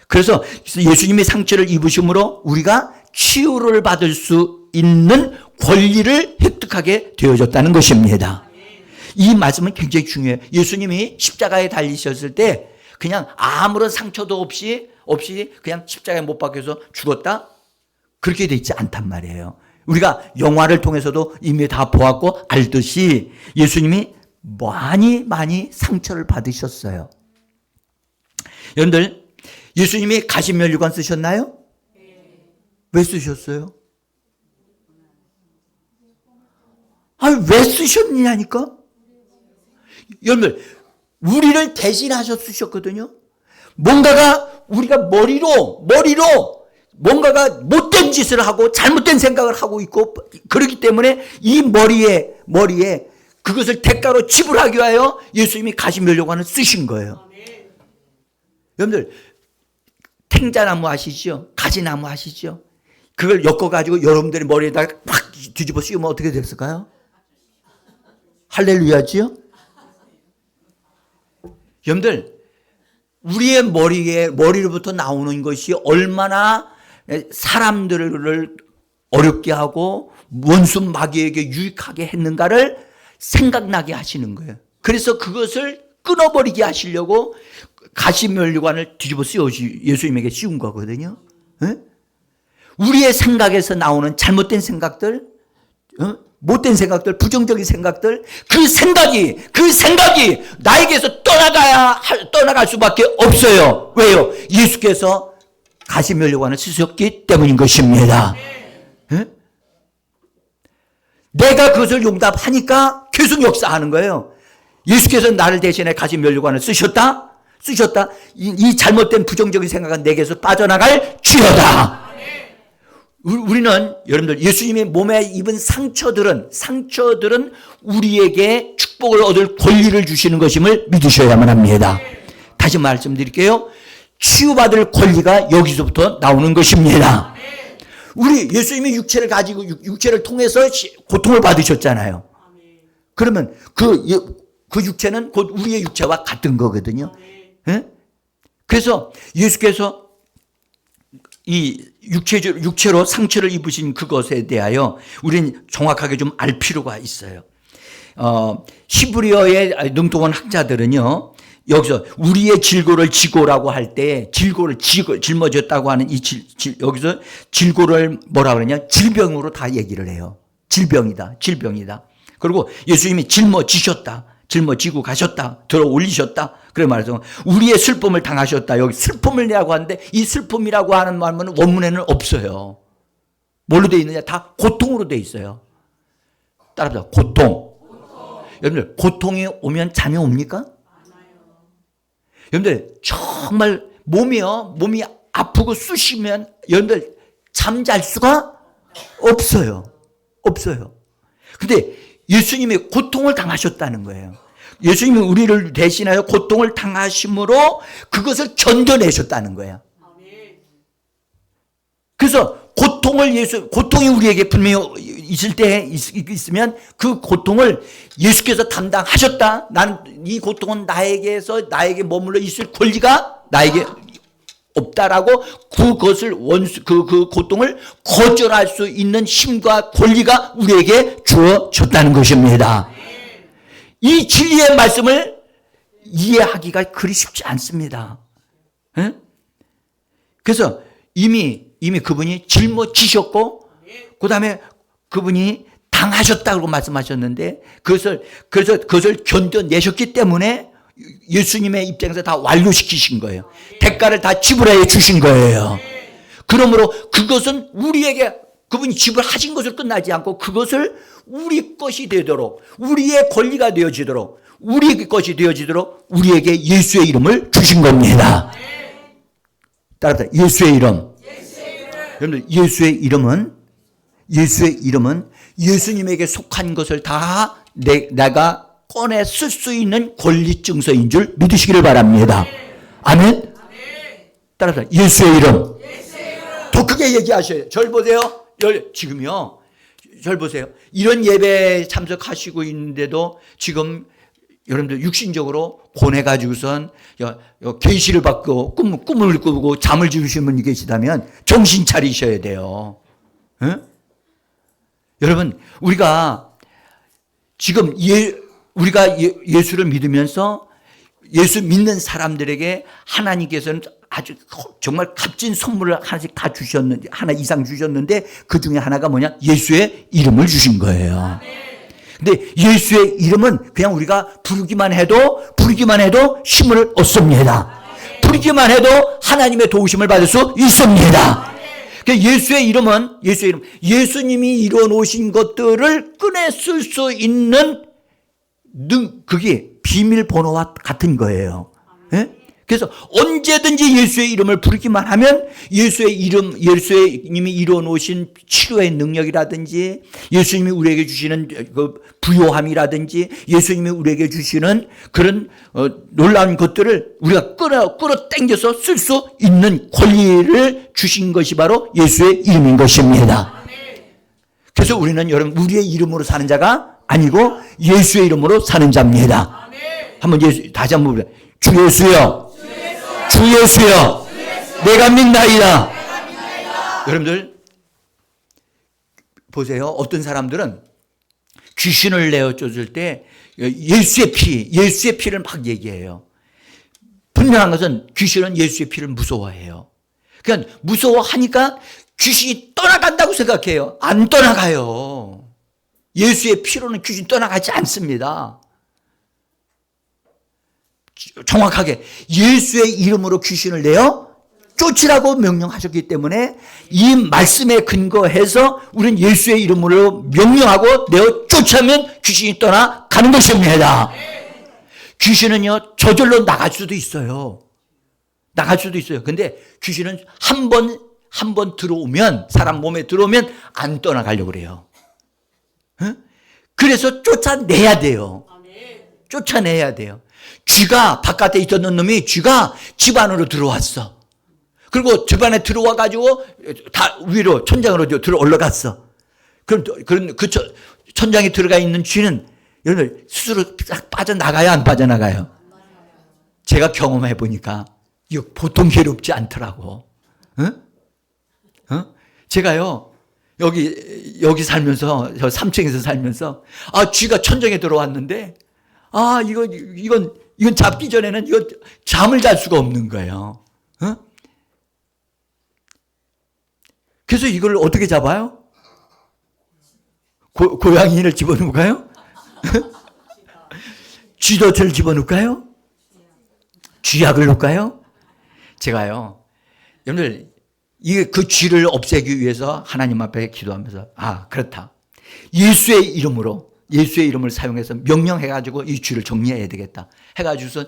그래서 예수님이 상처를 입으심으로 우리가 치유를 받을 수 있는 권리를 획득하게 되어졌다는 것입니다. 이 말씀은 굉장히 중요해요. 예수님이 십자가에 달리셨을 때 그냥 아무런 상처도 없이 그냥 십자가에 못 박혀서 죽었다? 그렇게 돼 있지 않단 말이에요. 우리가 영화를 통해서도 이미 다 보았고 알듯이 예수님이 많이 상처를 받으셨어요. 여러분들, 예수님이 가시면류관 쓰셨나요? 왜 쓰셨어요? 왜 쓰셨냐니까? 여러분들, 우리를 대신하셔 쓰셨거든요. 우리가 머리로 뭔가가 못된 짓을 하고 잘못된 생각을 하고 있고 그렇기 때문에 이 머리에 그것을 대가로 지불하기 위하여 예수님이 가시면류관을 쓰신 거예요. 여러분들, 탱자나무 아시죠? 가지나무 아시죠? 그걸 엮어가지고 여러분들의 머리에다가 팍 뒤집어 씌우면 어떻게 됐을까요? 할렐루야지요? 여러분들, 우리의 머리로부터 나오는 것이 얼마나 사람들을 어렵게 하고 원수 마귀에게 유익하게 했는가를 생각나게 하시는 거예요. 그래서 그것을 끊어버리게 하시려고 가시면류관을 뒤집어 예수님에게 씌운 거거든요. 네? 우리의 생각에서 나오는 잘못된 생각들, 못된 생각들, 부정적인 생각들, 그 생각이 나에게서 떠나갈 수밖에 없어요. 왜요? 예수께서 가시면류관을 쓰셨기 때문인 것입니다. 네? 내가 그것을 용납하니까 계속 역사하는 거예요. 예수께서 나를 대신에 가시면류관을 쓰셨다. 이 잘못된 부정적인 생각은 내게서 빠져나갈 지어다. 우리는 여러분들 예수님이 몸에 입은 상처들은 우리에게 축복을 얻을 권리를 주시는 것임을 믿으셔야만 합니다. 다시 말씀드릴게요. 치유받을 권리가 여기서부터 나오는 것입니다. 우리 예수님이 육체를 가지고 육체를 통해서 고통을 받으셨잖아요. 그러면 그 육체는 곧 우리의 육체와 같은 거거든요. 네? 그래서 예수께서 이 육체로 상처를 입으신 그것에 대하여 우리는 정확하게 좀 알 필요가 있어요. 히브리어의 능통한 학자들은요, 여기서 우리의 질고를 지고라고 할 때 질고를 짊어졌다고 하는 여기서 질고를 뭐라 그러냐? 질병으로 다 얘기를 해요. 질병이다. 그리고 예수님이 짊어지고 가셨다. 들어 올리셨다. 그래 말해서 우리의 슬픔을 당하셨다. 여기 슬픔이라고 하는데 이 슬픔이라고 하는 말은 원문에는 없어요. 뭘로 돼 있느냐? 다 고통으로 돼 있어요. 따라합시다. 고통. 여러분들 고통이 오면 잠이 옵니까? 여러분들 정말 몸이 아프고 쑤시면 여러분들 잠잘 수가 없어요. 근데 예수님이 고통을 당하셨다는 거예요. 예수님이 우리를 대신하여 고통을 당하심으로 그것을 견뎌내셨다는 거예요. 그래서 고통이 우리에게 분명히 있을 때 있으면 그 고통을 예수께서 담당하셨다. 나는 이 고통은 나에게 머물러 있을 권리가 나에게 없다라고 그것을 그 고통을 거절할 수 있는 힘과 권리가 우리에게 주어졌다는 것입니다. 이 진리의 말씀을 이해하기가 그리 쉽지 않습니다. 네? 그래서 이미 그분이 짊어지셨고 그 다음에 그분이 당하셨다고 말씀하셨는데 그것을 견뎌내셨기 때문에 예수님의 입장에서 다 완료시키신 거예요. 대가를 다 지불해 주신 거예요. 그러므로 그것은 우리에게 그분이 지불하신 것을 끝나지 않고 그것을 우리 것이 되도록 우리의 권리가 되어지도록 우리 것이 되어지도록 우리에게 예수의 이름을 주신 겁니다. 따라합시다. 예수의 이름. 여러분들 예수의 이름은 예수님에게 속한 것을 다 내가 꺼내 쓸 수 있는 권리 증서인 줄 믿으시기를 바랍니다. 아멘. 따라서 예수의 이름. 더 크게 얘기하셔요. 절 보세요. 지금요. 절 보세요. 이런 예배에 참석하시고 있는데도 지금 여러분들 육신적으로 고뇌가지고선 계시를 받고 꿈을 꾸고 잠을 지우시는 분이 계시다면 정신 차리셔야 돼요. 에? 여러분 우리가 지금 우리가 예수를 믿으면서 예수 믿는 사람들에게 하나님께서는 아주 정말 값진 선물을 하나씩 다 주셨는데 하나 이상 주셨는데 그 중에 하나가 뭐냐? 예수의 이름을 주신 거예요. 근데 예수의 이름은 그냥 우리가 부르기만 해도 힘을 얻습니다. 부르기만 해도 하나님의 도우심을 받을 수 있습니다. 예수의 이름, 예수님이 이루어 놓으신 것들을 꺼내 쓸 수 있는 그게 비밀번호와 같은 거예요. 예? 그래서 언제든지 예수의 이름을 부르기만 하면 예수님이 이루어 놓으신 치료의 능력이라든지 예수님이 우리에게 주시는 그 부요함이라든지 예수님이 우리에게 주시는 그런 놀라운 것들을 우리가 끌어당겨서 쓸 수 있는 권리를 주신 것이 바로 예수의 이름인 것입니다. 그래서 우리는 여러분 우리의 이름으로 사는 자가 아니고 예수의 이름으로 사는 자입니다. 한번 다시 한번 주 예수여 주 예수여 내가 믿나이다. 여러분들 보세요. 어떤 사람들은 귀신을 내어 쫓을 때 예수의 피를 막 얘기해요. 분명한 것은 귀신은 예수의 피를 무서워해요. 그러니까 무서워하니까 귀신이 떠나간다고 생각해요. 안 떠나가요. 예수의 피로는 귀신 떠나가지 않습니다. 정확하게 예수의 이름으로 귀신을 내어 쫓으라고 명령하셨기 때문에 이 말씀에 근거해서 우리는 예수의 이름으로 명령하고 내어 쫓으면 귀신이 떠나가는 것입니다. 귀신은요 저절로 나갈 수도 있어요. 나갈 수도 있어요. 근데 귀신은 한 번 들어오면, 사람 몸에 들어오면 안 떠나가려고 그래요. 그래서 쫓아내야 돼요. 쫓아내야 돼요. 쥐가 바깥에 있었던 놈이 쥐가 집 안으로 들어왔어. 그리고 집 안에 들어와 가지고 다 위로 천장으로 들어 올라갔어. 그럼 그 천장에 들어가 있는 쥐는 여러분 스스로 딱 빠져나가요, 안 빠져나가요? 제가 경험해 보니까 이거 보통 괴롭지 않더라고. 제가요 여기 살면서 저 3층에서 살면서 쥐가 천장에 들어왔는데 이건 잡기 전에는 이거 잠을 잘 수가 없는 거예요. 그래서 이걸 어떻게 잡아요? 고양이를 집어넣을까요? 쥐덫을 집어넣을까요? 쥐약을 넣을까요? 제가요, 여러분들, 그 쥐를 없애기 위해서 하나님 앞에 기도하면서, 그렇다. 예수의 이름을 사용해서 명령해가지고 이 쥐를 정리해야 되겠다. 해가지고서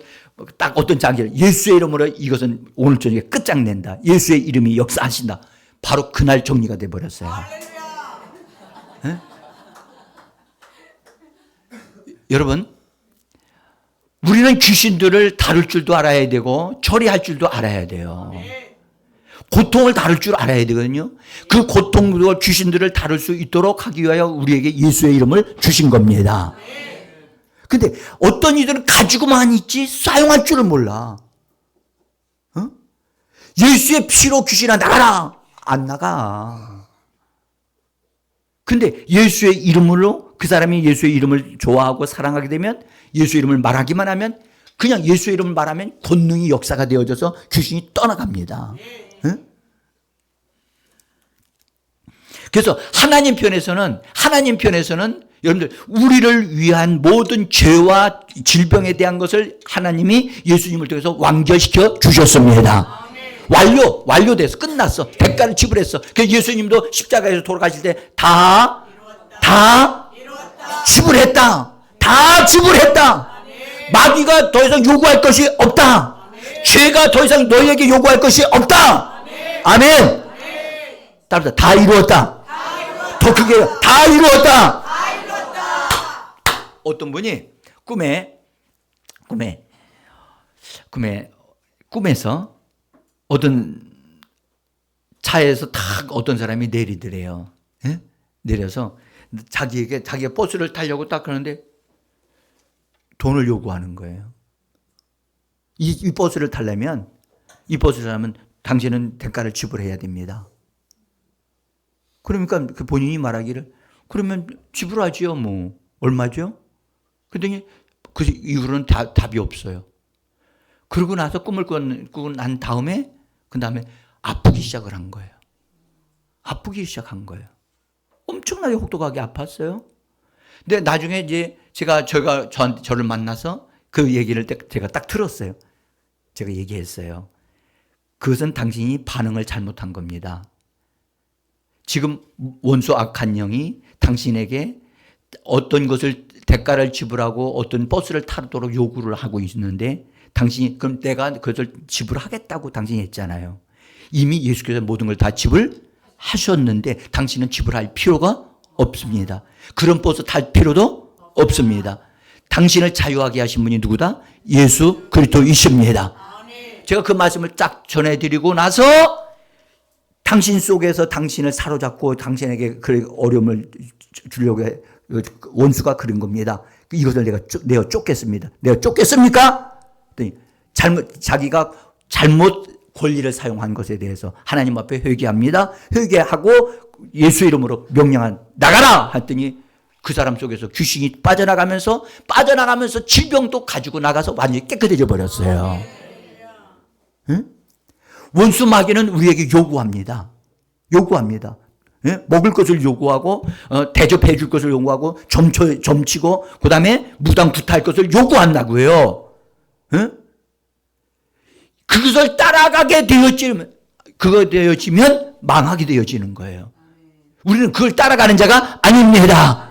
딱 어떤 장기를, 예수의 이름으로 이것은 오늘 저녁에 끝장낸다. 예수의 이름이 역사하신다. 바로 그날 정리가 돼버렸어요. 여러분, 우리는 귀신들을 다룰 줄도 알아야 되고 처리할 줄도 알아야 돼요. 고통을 다룰 줄 알아야 되거든요. 그 고통과 귀신들을 다룰 수 있도록 하기 위하여 우리에게 예수의 이름을 주신 겁니다. 근데 어떤 이들은 가지고만 있지 사용할 줄을 몰라. 예수의 피로 귀신아 나가라. 안 나가. 근데 예수의 이름으로 그 사람이 예수의 이름을 좋아하고 사랑하게 되면 예수의 이름을 말하기만 하면 그냥 예수의 이름을 말하면 권능이 역사가 되어져서 귀신이 떠나갑니다. 그래서 하나님 편에서는 여러분들 우리를 위한 모든 죄와 질병에 대한 것을 하나님이 예수님을 통해서 완결시켜 주셨습니다. 완료돼서 끝났어. 대가를 지불했어. 그래서 예수님도 십자가에서 돌아가실 때 다 지불했다. 다 지불했다. 마귀가 더 이상 요구할 것이 없다. 죄가 더 이상 너희에게 요구할 것이 없다. 아멘. 따라서 다 이루었다. 더 크게 다 이루었다. 어떤 분이 꿈에서 어떤 차에서 탁 어떤 사람이 내리더래요. 내려서 자기가 버스를 타려고 딱 그러는데 돈을 요구하는 거예요. 이 버스를 타려면 당신은 대가를 지불해야 됩니다. 그러니까 그 본인이 말하기를 그러면 지불하지요. 뭐 얼마죠? 그랬더니 그 이후로는 답이 없어요. 그러고 나서 꿈을 꾸고 난 다음에 그 다음에 아프기 시작을 한 거예요. 아프기 시작한 거예요. 엄청나게 혹독하게 아팠어요. 근데 나중에 이제 제가 저를 만나서 그 얘기를 제가 딱 들었어요. 제가 얘기했어요. 그것은 당신이 반응을 잘못한 겁니다. 지금 원수 악한 영이 당신에게 어떤 것을 대가를 지불하고 어떤 버스를 타도록 요구를 하고 있는데 당신이 그럼 내가 그것을 지불하겠다고 당신이 했잖아요. 이미 예수께서 모든 걸 다 지불하셨는데 당신은 지불할 필요가 없습니다. 그런 버스 탈 필요도 없습니다. 당신을 자유하게 하신 분이 누구다? 예수 그리스도이십니다. 제가 그 말씀을 쫙 전해드리고 나서 당신 속에서 당신을 사로잡고 당신에게 그 어려움을 주려고 원수가 그런 겁니다. 이것을 내가 쫓겠습니다. 내가 쫓겠습니까? 자기가 잘못 권리를 사용한 것에 대해서 하나님 앞에 회개합니다. 회개하고 예수 이름으로 명령한 나가라 했더니 그 사람 속에서 귀신이 빠져나가면서 질병도 가지고 나가서 완전히 깨끗해져 버렸어요. 응? 원수 마귀는 우리에게 요구합니다. 예? 먹을 것을 요구하고 대접해 줄 것을 요구하고 점치고 그 다음에 무당 구타할 것을 요구한다고요. 예? 그것을 따라가게 되어지면 망하게 되어지는 거예요. 우리는 그걸 따라가는 자가 아닙니다.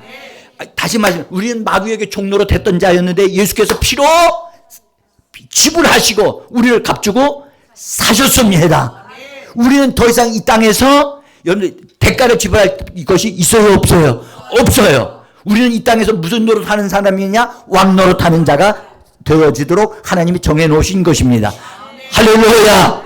다시 말하면 우리는 마귀에게 종로로 됐던 자였는데 예수께서 피로 지불하시고 우리를 값주고 사셨습니다. 우리는 더 이상 이 땅에서 여러분들 대가를 지불할 것이 있어요, 없어요? 없어요. 우리는 이 땅에서 무슨 노릇하는 사람이냐? 왕 노릇하는 자가 되어지도록 하나님이 정해놓으신 것입니다. 할렐루야.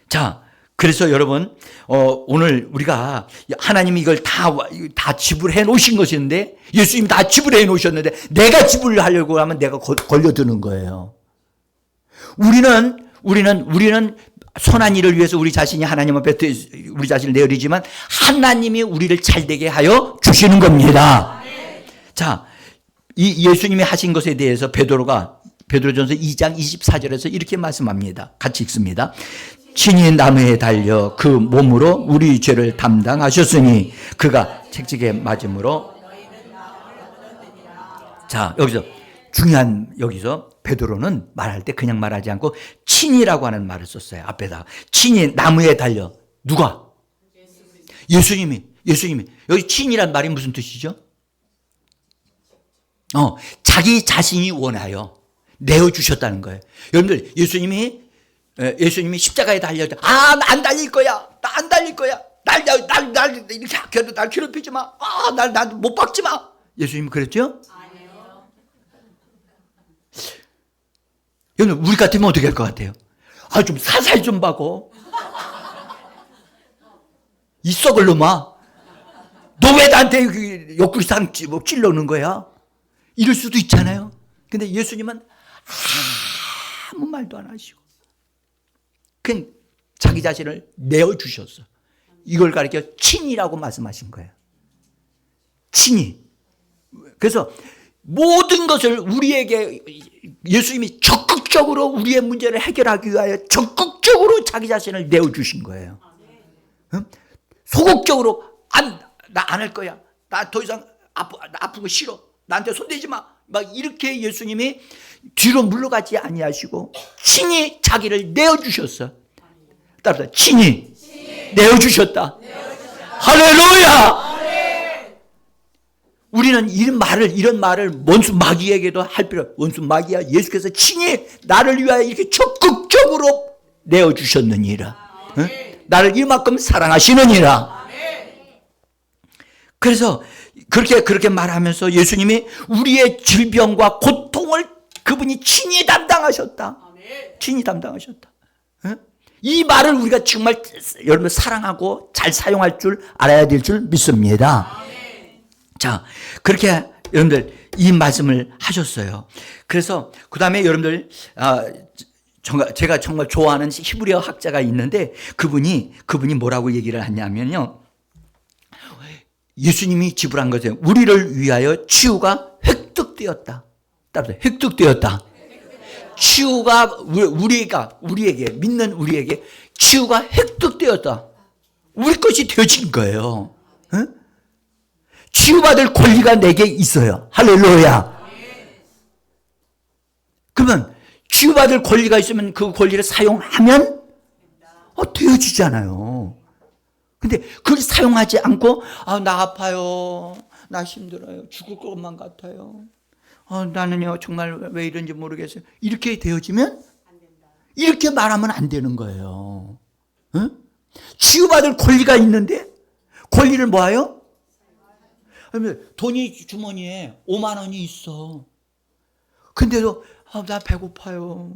자, 그래서 여러분 오늘 우리가 하나님이 이걸 다 지불해 놓으신 것인데 예수님이 다 지불해 놓으셨는데 내가 지불하려고 하면 내가 걸려드는 거예요. 우리는 선한 일을 위해서 우리 자신이 하나님 앞에 우리 자신을 내어드리지만 하나님이 우리를 잘되게 하여 주시는 겁니다. 자, 이 예수님이 하신 것에 대해서 베드로전서 2장 24절에서 이렇게 말씀합니다. 같이 읽습니다. 친히 나무에 달려 그 몸으로 우리 죄를 담당하셨으니 그가 책찍에 맞음으로. 자, 여기서 베드로는 말할 때 그냥 말하지 않고 친이라고 하는 말을 썼어요. 앞에다. 친이 나무에 달려. 누가? 예수님이. 여기 친이란 말이 무슨 뜻이죠? 자기 자신이 원하여 내어주셨다는 거예요. 여러분들, 예수님이 십자가에 달려, 나 안 달릴 거야. 날 이렇게 학교도 날 괴롭히지 마. 날 못 박지 마. 예수님 그랬죠? 아니요. 여러분, 우리 같으면 어떻게 할 것 같아요? 좀 사살 좀 박어. 이 썩을 놈아. 너 왜 나한테 옆구리상 찔러오는 거야? 이럴 수도 있잖아요. 근데 예수님은 아무 말도 안 하시고 그냥 자기 자신을 내어주셨어. 이걸 가리켜 친이라고 말씀하신 거예요. 친이. 그래서 모든 것을 우리에게 예수님이 적극적으로 우리의 문제를 해결하기 위하여 적극적으로 자기 자신을 내어주신 거예요. 소극적으로 나 안 할 거야. 나 더 이상 아픈 거 싫어. 나한테 손대지 마. 막 이렇게 예수님이 뒤로 물러가지 아니하시고 친히 자기를 내어주셨어. 따라서 친히 내어주셨다. 할렐루야. 우리는 이런 말을 원수 마귀에게도 할 필요 없어요. 원수 마귀야, 예수께서 친히 나를 위하여 이렇게 적극적으로 내어주셨느니라. 나를 이만큼 사랑하시느니라. 그래서 그렇게 말하면서 예수님이 우리의 질병과 고통을 그분이 친히 담당하셨다. 친히 담당하셨다. 이 말을 우리가 정말 여러분 사랑하고 잘 사용할 줄 알아야 될 줄 믿습니다. 자, 그렇게 여러분들 이 말씀을 하셨어요. 그래서 그 다음에 여러분들 제가 정말 좋아하는 히브리어 학자가 있는데 그분이 뭐라고 얘기를 하냐면요. 예수님이 지불한 것에 우리를 위하여 치유가 획득되었다. 따라서 획득되었다. 치유가 우리에게 믿는 우리에게 치유가 획득되었다. 우리 것이 되어진 거예요. 응? 치유받을 권리가 내게 있어요. 할렐루야. 그러면 치유받을 권리가 있으면 그 권리를 사용하면 되어지잖아요. 근데 그걸 사용하지 않고 나 아파요. 나 힘들어요. 죽을 것만 같아요. 나는요 정말 왜 이런지 모르겠어요. 이렇게 되어지면 이렇게 말하면 안 되는 거예요. 응? 치유받을 권리가 있는데 권리를 뭐하여? 돈이 주머니에 5만 원이 있어. 근데도 나 배고파요.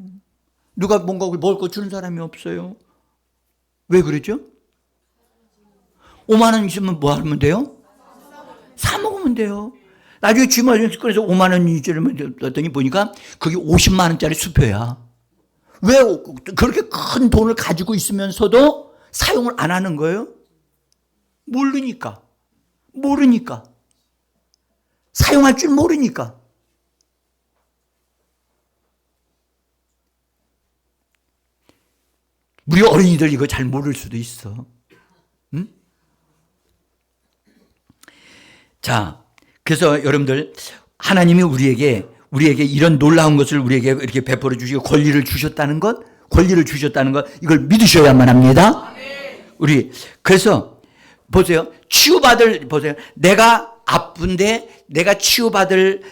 누가 뭔가 먹을 거 주는 사람이 없어요. 왜 그러죠? 5만 원 있으면 뭐 하면 돼요? 사 먹으면 돼요. 나중에 쥐마리를 꺼내서 5만 원이지를 했더니 보니까 그게 50만 원짜리 수표야. 왜 그렇게 큰 돈을 가지고 있으면서도 사용을 안 하는 거예요? 모르니까. 사용할 줄 모르니까. 우리 어린이들 이거 잘 모를 수도 있어. 응? 자, 그래서 여러분들 하나님이 우리에게 이런 놀라운 것을 우리에게 이렇게 베풀어 주시고 권리를 주셨다는 것, 이걸 믿으셔야만 합니다. 그래서 보세요. 보세요. 내가 아픈데 내가 치유받는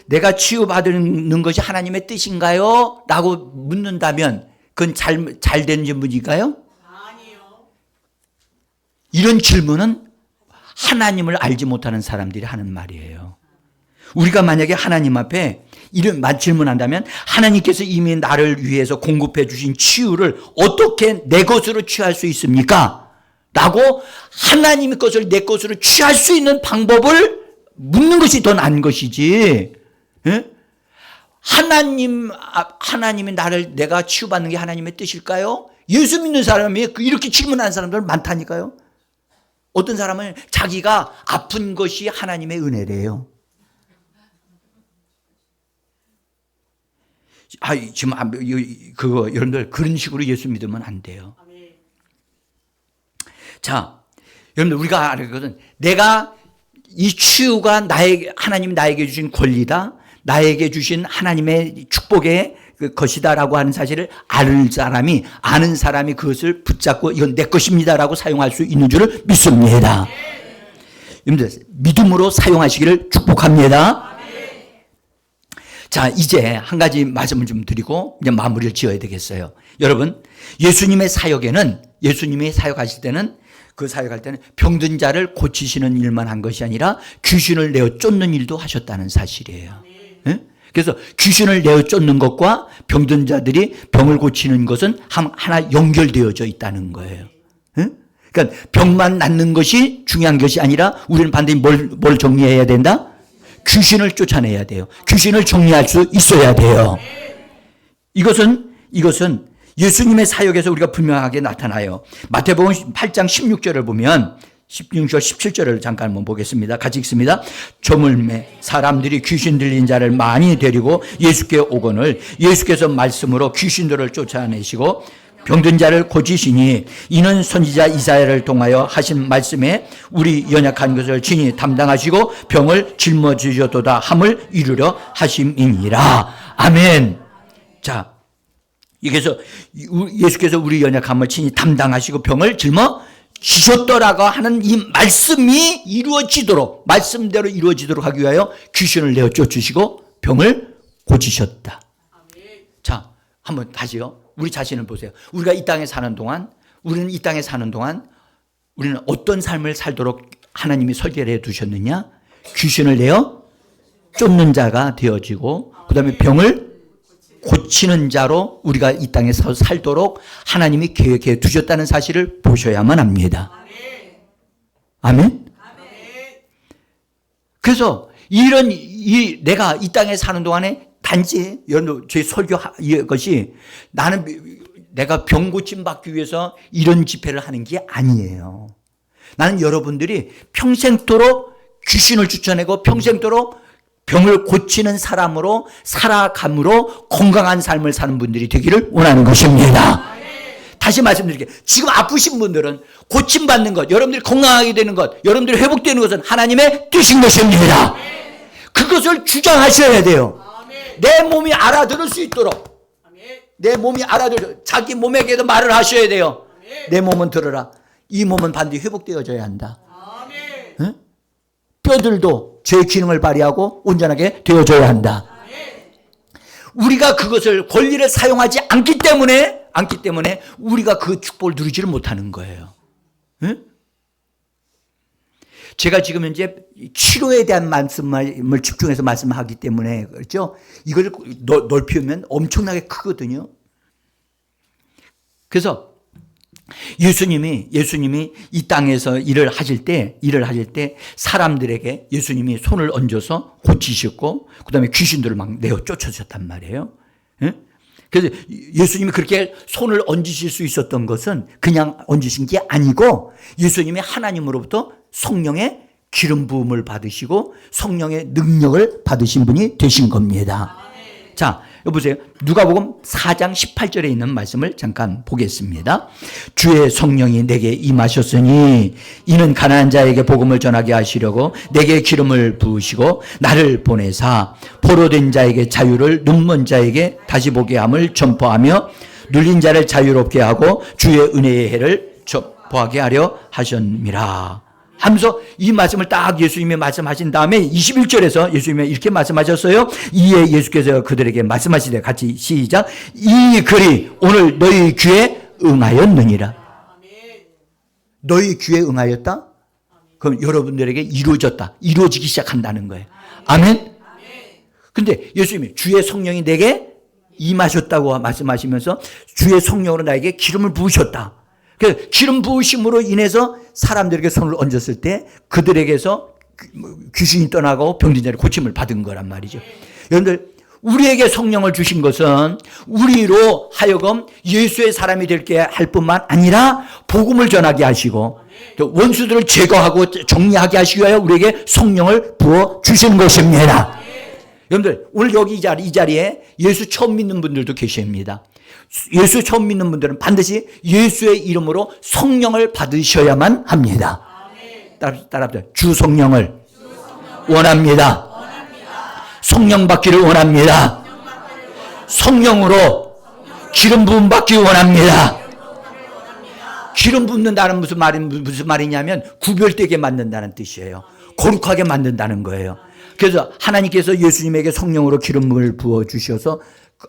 것이 하나님의 뜻인가요? 라고 묻는다면 그건 잘된 질문일까요? 아니요. 이런 질문은 하나님을 알지 못하는 사람들이 하는 말이에요. 우리가 만약에 하나님 앞에 이런 질문한다면 하나님께서 이미 나를 위해서 공급해 주신 치유를 어떻게 내 것으로 취할 수 있습니까? 라고 하나님의 것을 내 것으로 취할 수 있는 방법을 묻는 것이 더 나은 것이지. 예? 하나님이 내가 치유받는 게 하나님의 뜻일까요? 예수 믿는 사람이 이렇게 질문하는 사람들 많다니까요. 어떤 사람은 자기가 아픈 것이 하나님의 은혜래요. 지금 여러분들 그런 식으로 예수 믿으면 안 돼요. 자, 여러분들 우리가 알거든. 내가 이 치유가 하나님이 나에게 주신 권리다. 나에게 주신 하나님의 축복의 것이다라고 하는 사실을 아는 사람이 그것을 붙잡고 이건 내 것입니다라고 사용할 수 있는 줄을 믿습니다. 여러분들 믿음으로 사용하시기를 축복합니다. 자, 이제 한 가지 말씀을 좀 드리고 이제 마무리를 지어야 되겠어요. 여러분, 예수님이 사역하실 때는 그 사역할 때는 병든 자를 고치시는 일만 한 것이 아니라 귀신을 내어 쫓는 일도 하셨다는 사실이에요. 네? 그래서 귀신을 내어 쫓는 것과 병든 자들이 병을 고치는 것은 하나 연결되어져 있다는 거예요. 네? 그러니까 병만 낫는 것이 중요한 것이 아니라 우리는 반드시 뭘 정리해야 된다? 귀신을 쫓아내야 돼요. 귀신을 정리할 수 있어야 돼요. 이것은 예수님의 사역에서 우리가 분명하게 나타나요. 마태복음 8장 16절을 보면 16절 17절을 잠깐 한번 보겠습니다. 같이 읽습니다. 저물매 사람들이 귀신 들린 자를 많이 데리고 예수께 오거늘 예수께서 말씀으로 귀신들을 쫓아내시고 병든 자를 고치시니 이는 선지자 이사야를 통하여 하신 말씀에 우리 연약한 것을 친히 담당하시고 병을 짊어지셨도다 함을 이루려 하심이니라. 아멘. 자, 그래서 예수께서 우리 연약함을 친히 담당하시고 병을 짊어지셨더라고 하는 이 말씀이 말씀대로 이루어지도록 하기 위하여 귀신을 내어 쫓으시고 병을 고치셨다. 자, 한번 다시요. 우리 자신을 보세요. 우리는 이 땅에 사는 동안 우리는 어떤 삶을 살도록 하나님이 설계를 해 두셨느냐? 귀신을 내어 쫓는 자가 되어지고 그다음에 병을 고치는 자로 우리가 이 땅에서 살도록 하나님이 계획해 두셨다는 사실을 보셔야만 합니다. 아멘? 그래서 내가 이 땅에 사는 동안에 단지 제 설교 것이 내가 병 고침 받기 위해서 이런 집회를 하는 게 아니에요. 나는 여러분들이 평생토록 귀신을 쫓아내고 평생토록 병을 고치는 사람으로 살아감으로 건강한 삶을 사는 분들이 되기를 원하는 것입니다. 다시 말씀드릴게요. 지금 아프신 분들은 고침받는 것, 여러분들이 건강하게 되는 것, 여러분들이 회복되는 것은 하나님의 뜻인 것입니다. 그것을 주장하셔야 돼요. 내 몸이 알아들을 수 있도록 자기 몸에게도 말을 하셔야 돼요. 내 몸은 들어라. 이 몸은 반드시 회복되어져야 한다. 응? 뼈들도 죄의 기능을 발휘하고 온전하게 되어져야 한다. 우리가 그것을 권리를 사용하지 않기 때문에 우리가 그 축복을 누리지를 못하는 거예요. 응? 제가 지금 현재 치료에 대한 말씀을 집중해서 말씀하기 때문에 그렇죠? 이걸 넓히면 엄청나게 크거든요. 그래서 예수님이 이 땅에서 일을 하실 때 사람들에게 예수님이 손을 얹어서 고치셨고, 그 다음에 귀신들을 막 내어 쫓아주셨단 말이에요. 예? 그래서 예수님이 그렇게 손을 얹으실 수 있었던 것은 그냥 얹으신 게 아니고, 예수님이 하나님으로부터 성령의 기름 부음을 받으시고 성령의 능력을 받으신 분이 되신 겁니다. 자, 여보세요. 누가복음 4장 18절에 있는 말씀을 잠깐 보겠습니다. 주의 성령이 내게 임하셨으니 이는 가난한 자에게 복음을 전하게 하시려고 내게 기름을 부으시고 나를 보내사 포로된 자에게 자유를, 눈먼 자에게 다시 보게 함을 전파하며 눌린 자를 자유롭게 하고 주의 은혜의 해를 전파하게 하려 하셨느니라 하면서 이 말씀을 딱 예수님이 말씀하신 다음에 21절에서 예수님이 이렇게 말씀하셨어요. 이에 예수께서 그들에게 말씀하시되, 같이 시작. 이 글이 오늘 너희 귀에 응하였느니라. 너희 귀에 응하였다? 그럼 여러분들에게 이루어졌다. 이루어지기 시작한다는 거예요. 아멘? 근데 예수님이 주의 성령이 내게 임하셨다고 말씀하시면서 주의 성령으로 나에게 기름을 부으셨다. 그 기름 부으심으로 인해서 사람들에게 손을 얹었을 때 그들에게서 귀신이 떠나고 병든 자를 고침을 받은 거란 말이죠. 여러분들, 우리에게 성령을 주신 것은 우리로 하여금 예수의 사람이 될게 할 뿐만 아니라 복음을 전하게 하시고 원수들을 제거하고 정리하게 하시기 위하여 우리에게 성령을 부어 주시는 것입니다. 여러분들, 오늘 여기 이 자리에 예수 처음 믿는 분들도 계십니다. 예수 처음 믿는 분들은 반드시 예수의 이름으로 성령을 받으셔야만 합니다. 따라합시다. 주 성령을 원합니다. 성령 받기를 원합니다. 성령으로 기름 부음 받기를 원합니다. 기름 붓는다는 무슨 말이냐면 구별되게 만든다는 뜻이에요. 거룩하게 만든다는 거예요. 그래서 하나님께서 예수님에게 성령으로 기름을 부어주셔서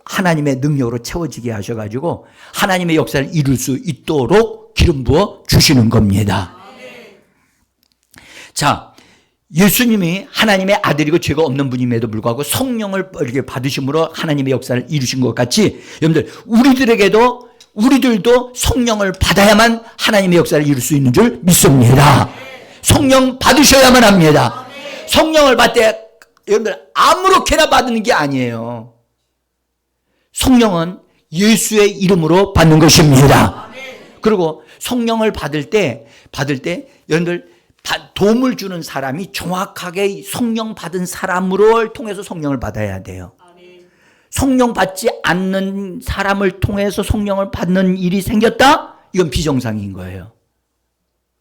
하나님의 능력으로 채워지게 하셔가지고 하나님의 역사를 이룰 수 있도록 기름 부어 주시는 겁니다. 자, 예수님이 하나님의 아들이고 죄가 없는 분임에도 불구하고 성령을 이렇게 받으심으로 하나님의 역사를 이루신 것 같이, 여러분들, 우리들도 성령을 받아야만 하나님의 역사를 이룰 수 있는 줄 믿습니다. 성령 받으셔야만 합니다. 성령을 받을 때 여러분들 아무렇게나 받는 게 아니에요. 성령은 예수의 이름으로 받는 것입니다. 그리고 성령을 받을 때 여러분들 도움을 주는 사람이 정확하게 성령 받은 사람으로 통해서 성령을 받아야 돼요. 성령 받지 않는 사람을 통해서 성령을 받는 일이 생겼다? 이건 비정상인 거예요.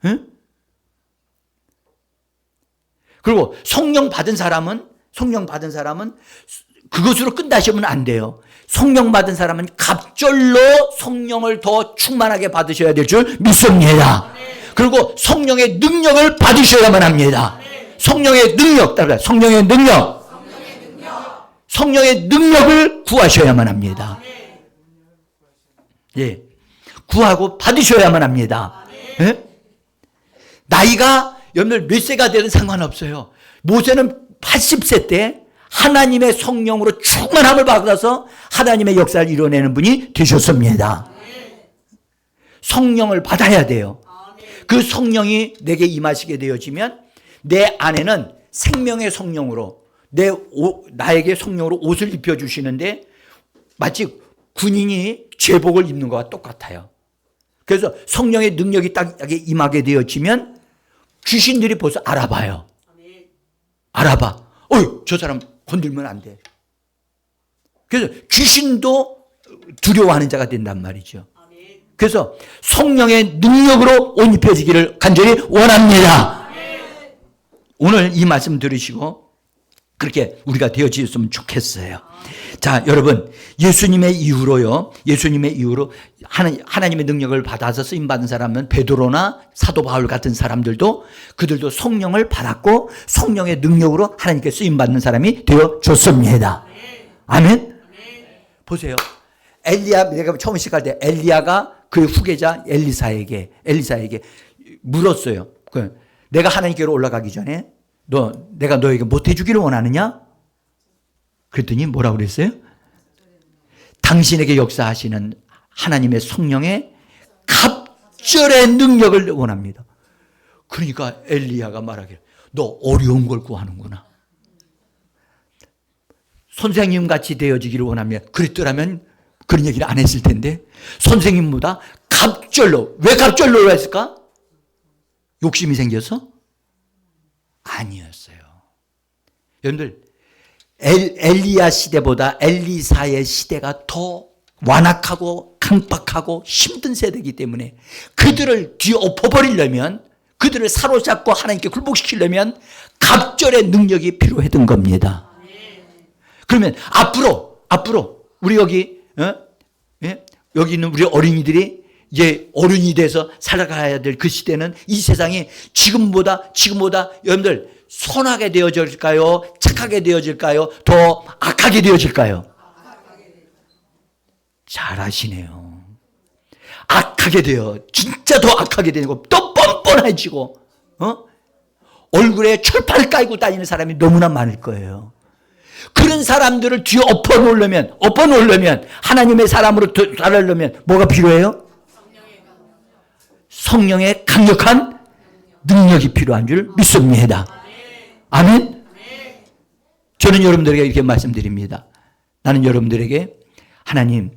응? 그리고 성령 받은 사람은 그것으로 끝나시면 안 돼요. 성령 받은 사람은 갑절로 성령을 더 충만하게 받으셔야 될 줄 믿습니다. 그리고 성령의 능력을 받으셔야만 합니다. 성령의 능력, 따라서 성령의 능력을 구하셔야만 합니다. 예, 구하고 받으셔야만 합니다. 예? 나이가 여러분들 몇 세가 되든 상관없어요. 모세는 80세 때 하나님의 성령으로 충만함을 받아서 하나님의 역사를 이뤄내는 분이 되셨습니다. 성령을 받아야 돼요. 그 성령이 내게 임하시게 되어지면 내 안에는 생명의 성령으로 나에게 성령으로 옷을 입혀주시는데 마치 군인이 제복을 입는 것과 똑같아요. 그래서 성령의 능력이 딱 임하게 되어지면 귀신들이 벌써 알아봐요. 알아봐. 저 사람 건들면 안 돼. 그래서 귀신도 두려워하는 자가 된단 말이죠. 그래서 성령의 능력으로 옷 입혀지기를 간절히 원합니다. 오늘 이 말씀 들으시고 그렇게 우리가 되어지셨으면 좋겠어요. 자, 여러분, 예수님의 이후로 하나님의 능력을 받아서 쓰임받은 사람은 베드로나 사도 바울 같은 사람들도 그들도 성령을 받았고 성령의 능력으로 하나님께 쓰임받는 사람이 되어졌습니다. 아멘? 보세요. 내가 처음 시작할 때 엘리야가 그 후계자 엘리사에게 물었어요. 내가 하나님께로 올라가기 전에 내가 너에게 못 해주기를 원하느냐? 그랬더니 뭐라고 그랬어요? 당신에게 역사하시는 하나님의 성령의 갑절의 능력을 원합니다. 그러니까 엘리야가 말하기를 너 어려운 걸 구하는구나. 선생님 같이 되어지기를 원하면 그랬더라면 그런 얘기를 안 했을 텐데 선생님보다 갑절로. 왜 갑절로 했을까? 욕심이 생겨서? 아니었어요. 여러분들 엘리야 시대보다 엘리사의 시대가 더 완악하고 강박하고 힘든 세대이기 때문에 그들을 뒤엎어버리려면, 그들을 사로잡고 하나님께 굴복시키려면 갑절의 능력이 필요했던 겁니다. 그러면 앞으로 우리 여기 여기 있는 우리 어린이들이 이제 어른이 돼서 살아가야 될 그 시대는 이 세상이 지금보다 여러분들 선하게 되어질까요? 착하게 되어질까요? 더 악하게 되어질까요? 잘 아시네요. 악하게 되어, 진짜 더 악하게 되고 또 뻔뻔해지고 얼굴에 철판을 깔고 다니는 사람이 너무나 많을 거예요. 그런 사람들을 뒤에 엎어놓으려면 하나님의 사람으로 자라려면 뭐가 필요해요? 성령의 강력한 능력이 필요한 줄 믿습니다. 아멘. 저는 여러분들에게 이렇게 말씀드립니다. 나는 여러분들에게 하나님,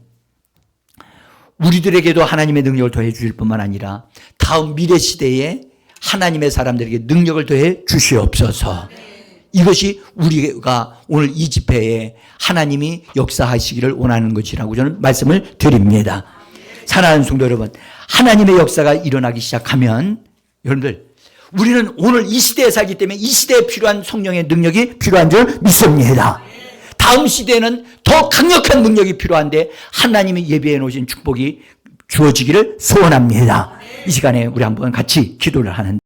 우리들에게도 하나님의 능력을 더해 주실 뿐만 아니라 다음 미래 시대에 하나님의 사람들에게 능력을 더해 주시옵소서. 이것이 우리가 오늘 이 집회에 하나님이 역사하시기를 원하는 것이라고 저는 말씀을 드립니다. 사랑하는 성도 여러분, 하나님의 역사가 일어나기 시작하면 여러분들 우리는 오늘 이 시대에 살기 때문에 이 시대에 필요한 성령의 능력이 필요한 줄 믿습니다. 다음 시대에는 더 강력한 능력이 필요한데 하나님이 예비해 놓으신 축복이 주어지기를 소원합니다. 이 시간에 우리 한번 같이 기도를 하는